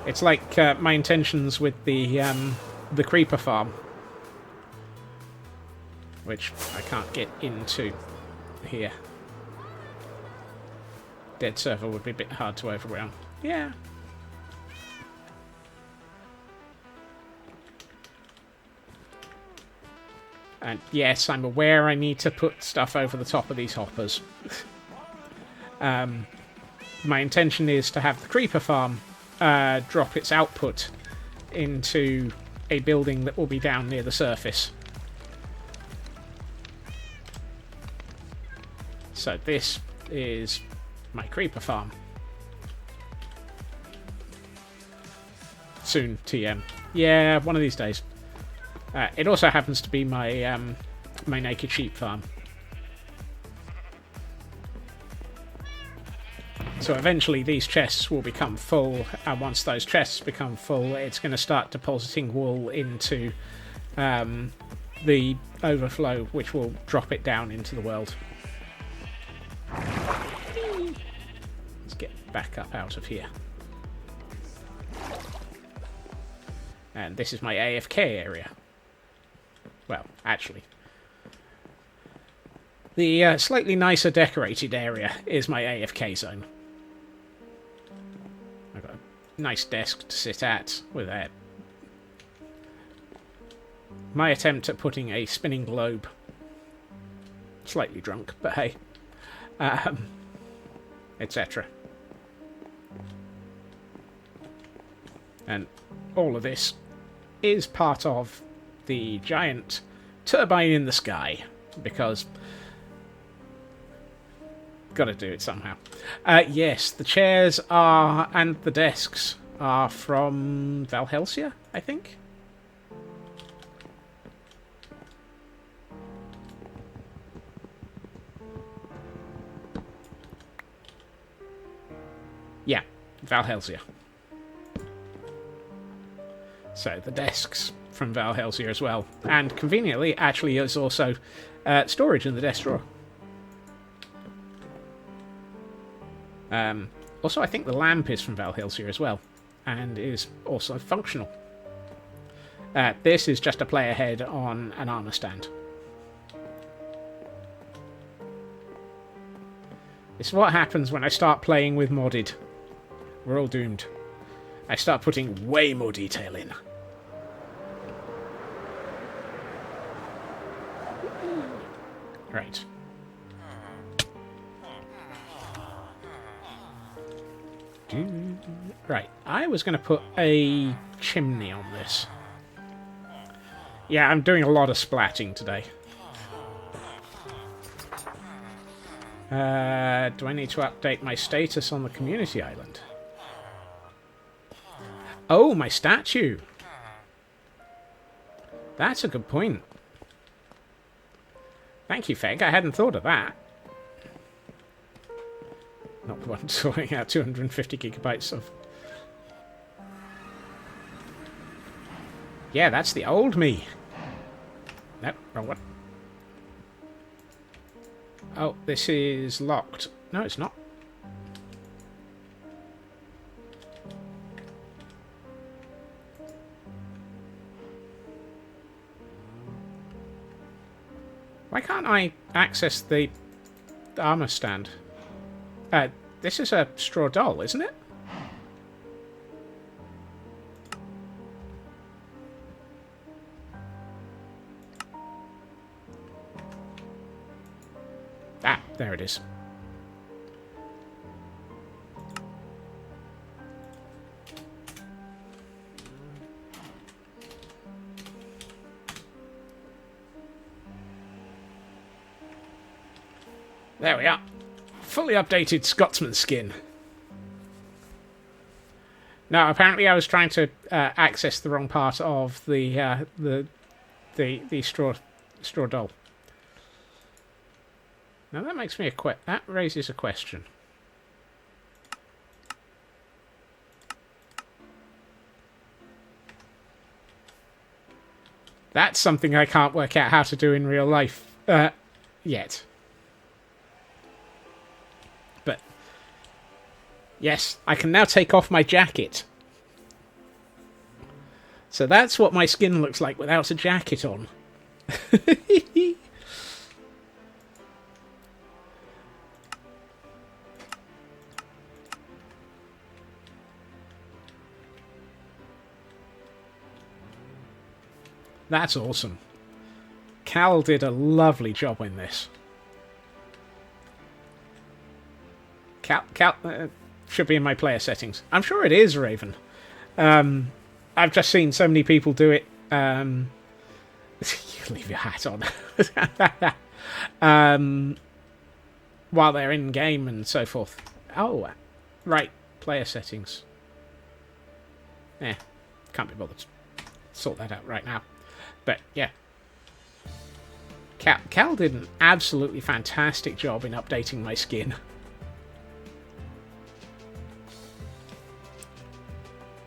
B: It's like my intentions with the creeper farm, which I can't get into here. Dead server would be a bit hard to overwhelm. Yeah. And yes, I'm aware I need to put stuff over the top of these hoppers. My intention is to have the creeper farm drop its output into a building that will be down near the surface. So this is my creeper farm. Soon, TM. Yeah, one of these days. It also happens to be my my naked sheep farm. So eventually these chests will become full, and once those chests become full, it's going to start depositing wool into the overflow, which will drop it down into the world. Let's get back up out of here. And this is my AFK area. Well, actually. The slightly nicer decorated area is my AFK zone. I've got a nice desk to sit at with a... My attempt at putting a spinning globe. Slightly drunk, but hey. Etc. And all of this is part of the giant turbine in the sky, because gotta do it somehow. Yes, the chairs are, and the desks are from Valhelsia, I think. Valhelsia. So the desks from Valhelsia as well. And conveniently, actually, is also storage in the desk drawer. Also, I think the lamp is from Valhelsia as well, and is also functional. This is just a player head on an armor stand. This is what happens when I start playing with modded. We're all doomed. I start putting way more detail in. Right. Right, I was going to put a chimney on this. Yeah, I'm doing a lot of splatting today. Do I need to update my status on the community island? Oh, my statue! That's a good point. Thank you, Feg. I hadn't thought of that. Not one sorting out 250 gigabytes of... Yeah, that's the old me. Nope, wrong one. Oh, this is locked. No, it's not. Why can't I access the armor stand? This is a straw doll, isn't it? Ah, there it is. There we are. Fully updated Scotsman skin. No, apparently I was trying to access the wrong part of the straw doll. Now that makes me that raises a question. That's something I can't work out how to do in real life yet. But yes, I can now take off my jacket. So that's what my skin looks like without a jacket on. That's awesome. Cal did a lovely job in this. Cal should be in my player settings. I'm sure it is, Raven. I've just seen so many people do it. You leave your hat on. While they're in game and so forth. Oh, right. Player settings. Yeah, can't be bothered to sort that out right now. But yeah, Cal did an absolutely fantastic job in updating my skin.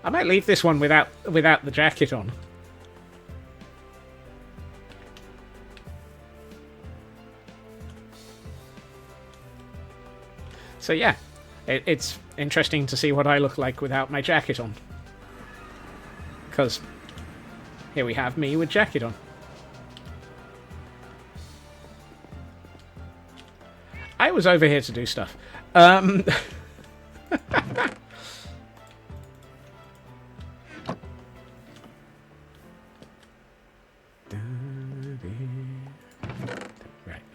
B: I might leave this one without the jacket on. So yeah, it's interesting to see what I look like without my jacket on. Because here we have me with jacket on. I was over here to do stuff. Right,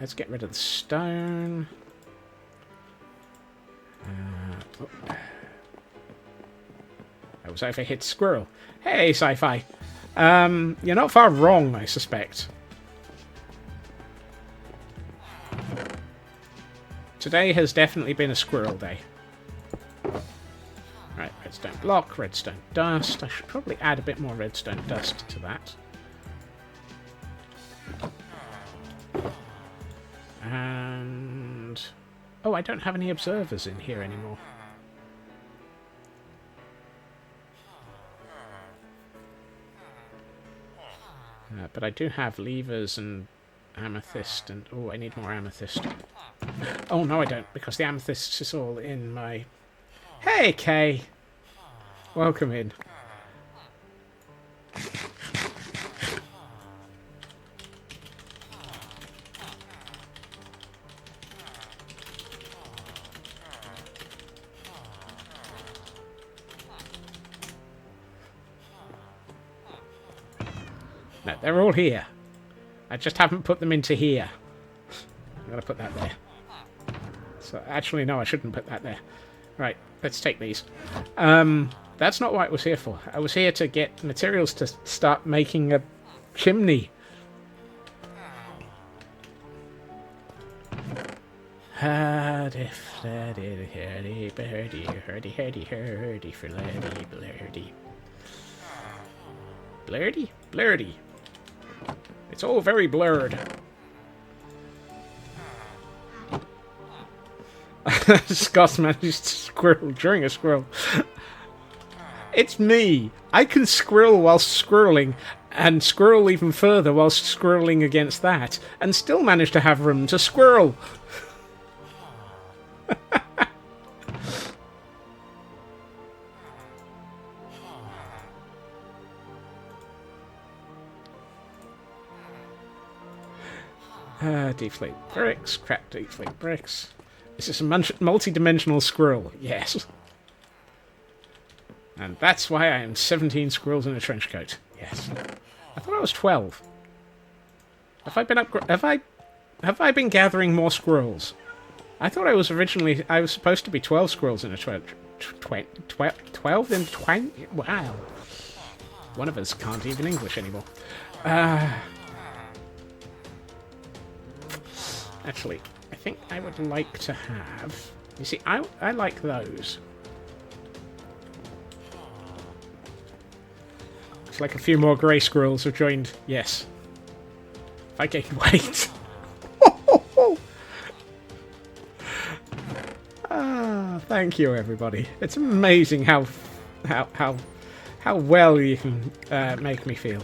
B: let's get rid of the stone. I was over here to squirrel. Hey, sci-fi. You're not far wrong, I suspect. Today has definitely been a squirrel day. Right, redstone block, redstone dust. I should probably add a bit more redstone dust to that. And... oh, I don't have any observers in here anymore. But I do have levers and amethyst, and... Oh, I need more amethyst. Oh, no I don't, because the amethyst is all in my... Hey, Kay! Welcome in. No, they're all here. I just haven't put them into here. I'm going to put that there. So, actually, no, I shouldn't put that there. Right, let's take these. That's not what I was here for. I was here to get materials to start making a chimney. Hardy, fladdy, hardy, birdie, hardy, hardy, hardy, fladdy, blurdy. Blurdy? Blurdy. It's all very blurred. Scott's managed to squirrel during a squirrel. It's me. I can squirrel whilst squirreling, and squirrel even further whilst squirreling against that, and still manage to have room to squirrel. Deflate bricks, crap deflate bricks. This is a multi-dimensional squirrel, yes. And that's why I am 17 squirrels in a trench coat, yes. I thought I was 12. Have I been gathering more squirrels? I thought I was supposed to be 12 squirrels in a 12 in 20? Wow. One of us can't even English anymore. Actually, I think I would like to have... You see, I like those. It's like a few more grey squirrels have joined. Yes. If I gain weight. Thank you, everybody. It's amazing how well you can make me feel.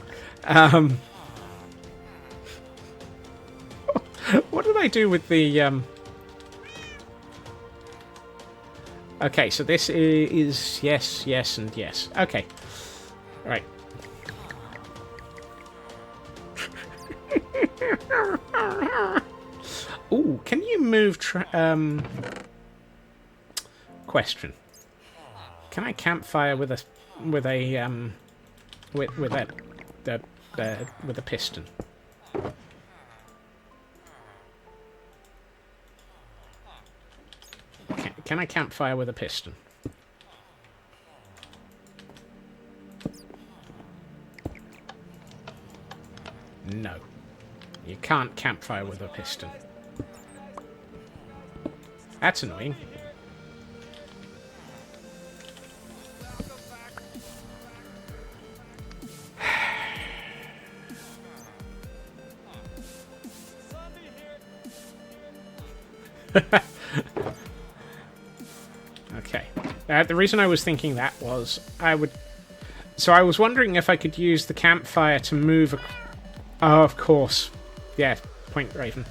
B: What did I do with the... Okay, so this is yes, yes, and yes. Okay. Right. Ooh, can you move... Question. Can I campfire with a piston? Can I campfire with a piston? No. You can't campfire with a piston. That's annoying. Okay. The reason I was thinking that was So I was wondering if I could use the campfire to move... Oh, of course. Yeah, point Raven.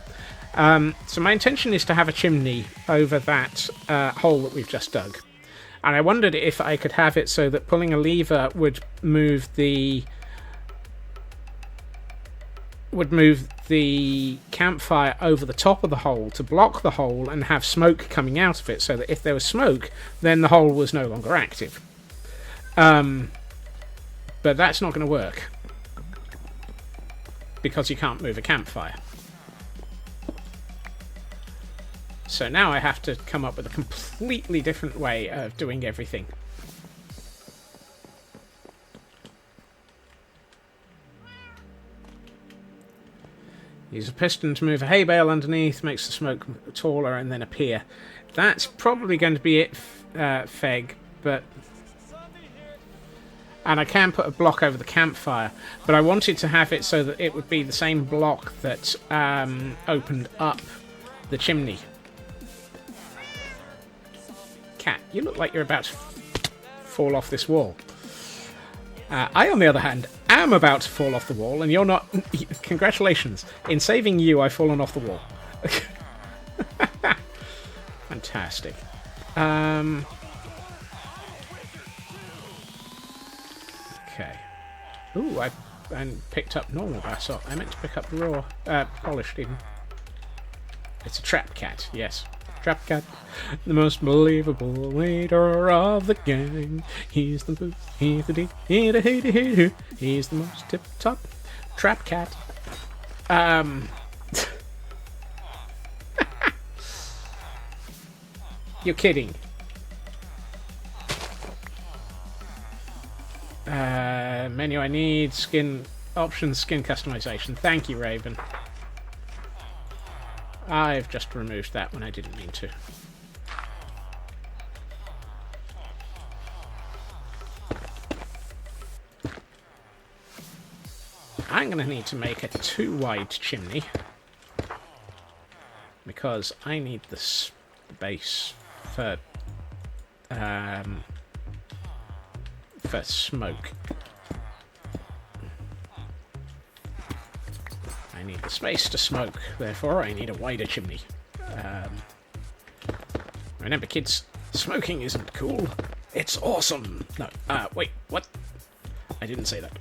B: So my intention is to have a chimney over that hole that we've just dug. And I wondered if I could have it so that pulling a lever would move the campfire over the top of the hole to block the hole and have smoke coming out of it, so that if there was smoke, then the hole was no longer active. But that's not going to work, because you can't move a campfire. So now I have to come up with a completely different way of doing everything. Use a piston to move a hay bale underneath, makes the smoke taller and then appear. That's probably going to be it, Feg, but... And I can put a block over the campfire, but I wanted to have it so that it would be the same block that opened up the chimney. Cat, you look like you're about to fall off this wall. I, on the other hand, am about to fall off the wall, and you're not. Congratulations. In saving you, I've fallen off the wall. Fantastic. Okay. Ooh, I picked up normal basalt. I meant to pick up raw, polished even. It's a trap cat, yes. Trap cat, the most believable leader of the gang. He's the boost, he's the deep, he's the most tip-top trap cat. You're kidding. Menu I need, skin, options, skin customization. Thank you, Raven. I've just removed that when I didn't mean to. I'm going to need to make a 2-wide chimney because I need the space for smoke. I need the space to smoke, therefore I need a wider chimney. Remember, kids, smoking isn't cool. It's awesome. No, wait, what? I didn't say that.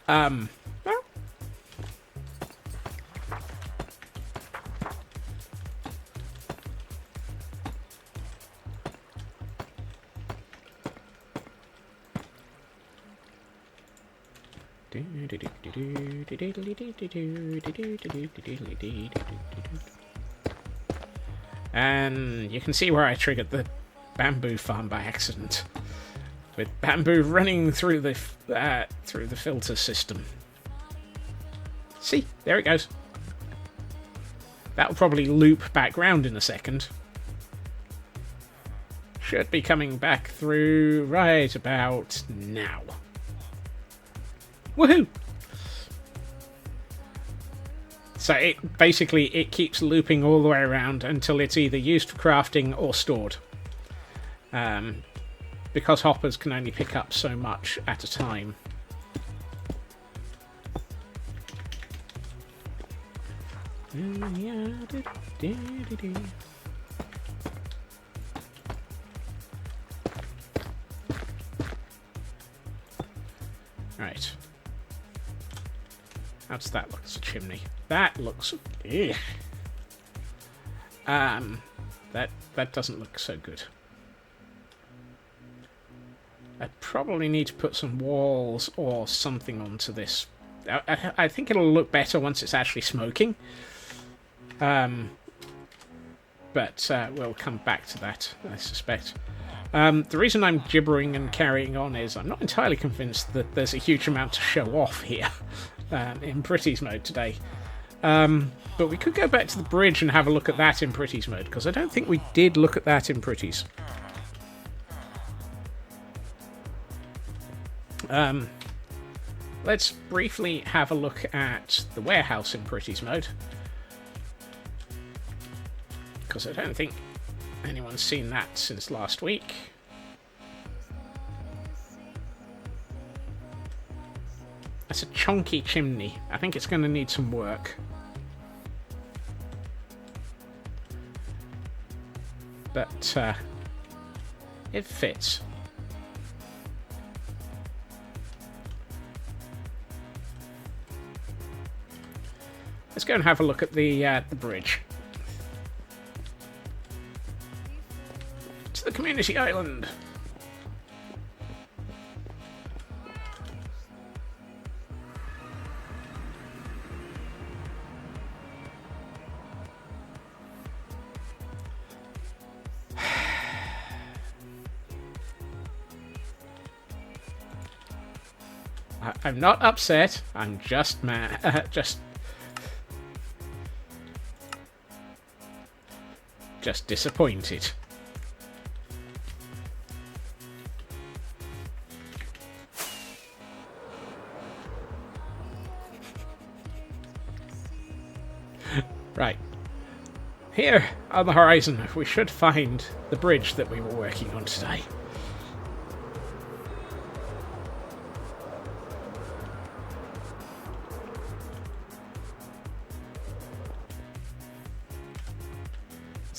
B: Well. And you can see where I triggered the bamboo farm by accident, with bamboo running through the filter system. See, there it goes. That'll probably loop back round in a second. Should be coming back through right about now. Woohoo! So it keeps looping all the way around until it's either used for crafting or stored. Because hoppers can only pick up so much at a time. Right. How does that look as a chimney? That looks... Ugh. That doesn't look so good. I probably need to put some walls or something onto this. I think it'll look better once it's actually smoking. But we'll come back to that, I suspect. The reason I'm gibbering and carrying on is I'm not entirely convinced that there's a huge amount to show off here in Pretty's mode today. But we could go back to the bridge and have a look at that in Pretty's mode, because I don't think we did look at that in Pretty's. Let's briefly have a look at the warehouse in Pretty's mode, because I don't think anyone's seen that since last week. That's a chunky chimney. I think it's going to need some work. But it fits. Let's go and have a look at the bridge. To the community island. I'm not upset. I'm just mad. Just disappointed. Right. Here on the horizon, we should find the bridge that we were working on today.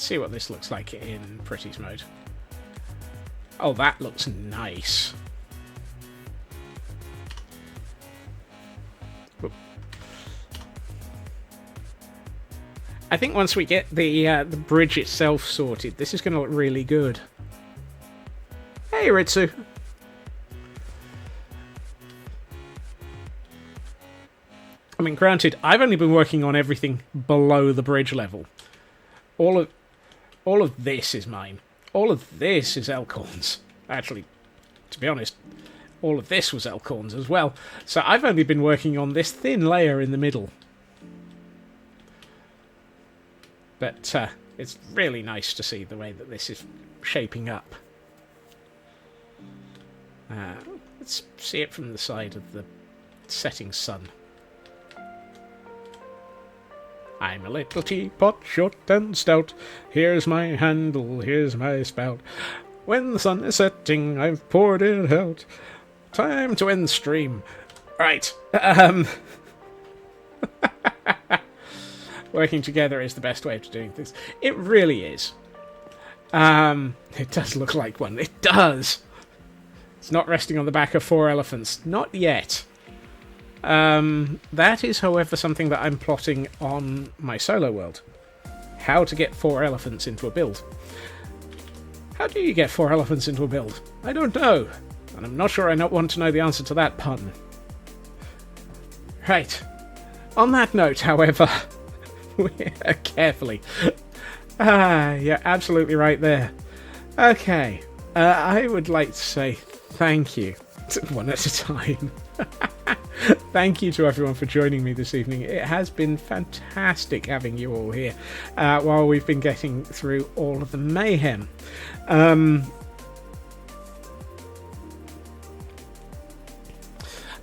B: see what this looks like in Pretty's mode. Oh, that looks nice. Whoop. I think once we get the bridge itself sorted, this is going to look really good. Hey, Ritsu. I mean, granted, I've only been working on everything below the bridge level. All of this is mine. All of this is Elkhorn's. Actually, to be honest, all of this was Elkhorn's as well. So I've only been working on this thin layer in the middle. But it's really nice to see the way that this is shaping up. Let's see it from the side of the setting sun. I'm a little teapot, short and stout. Here's my handle, here's my spout. When the sun is setting, I've poured it out. Time to end the stream. Right. Working together is the best way of doing things. It really is. It does look like one. It does. It's not resting on the back of 4 elephants. Not yet. That is, however, something that I'm plotting on my solo world. How to get 4 elephants into a build. How do you get 4 elephants into a build? I don't know. And I'm not sure I want to know the answer to that pun. Right. On that note, however, carefully. You're absolutely right there. Okay. I would like to say thank you. One at a time. Thank you to everyone for joining me this evening. It has been fantastic having you all here while we've been getting through all of the mayhem.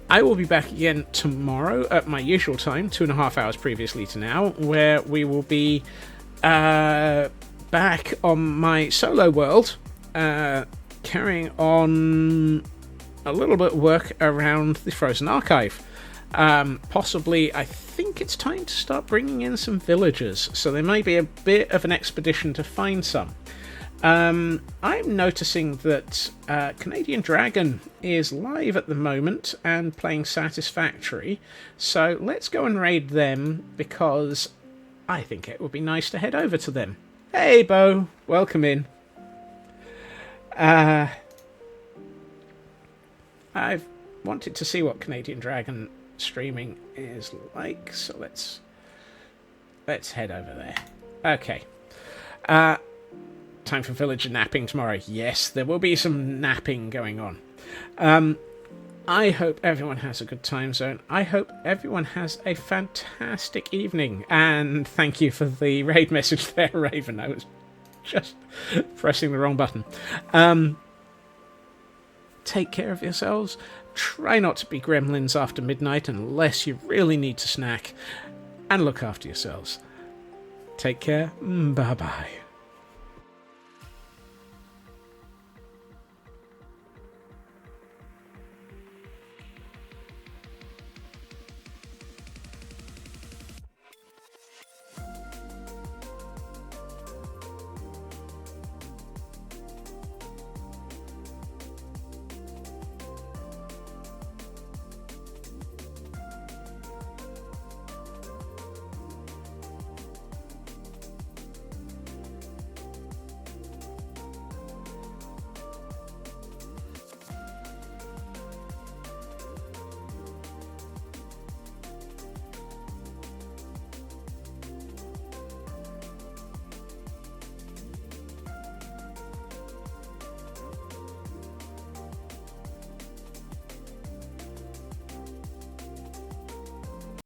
B: I will be back again tomorrow at my usual time, 2.5 hours previously to now, where we will be back on my solo world, carrying on a little bit of work around the Frozen Archive. Possibly, I think it's time to start bringing in some villagers, so there may be a bit of an expedition to find some. I'm noticing that Canadian Dragon is live at the moment and playing Satisfactory, so let's go and raid them, because I think it would be nice to head over to them. Hey, Bo, welcome in. I've wanted to see what Canadian Dragon streaming is like, so let's head over there. Okay. Time for villager napping tomorrow. Yes, there will be some napping going on. I hope everyone has a good time zone. I hope everyone has a fantastic evening. And thank you for the raid message there, Raven. I was just pressing the wrong button. Take care of yourselves. Try not to be gremlins after midnight unless you really need to snack. And look after yourselves. Take care. Bye-bye.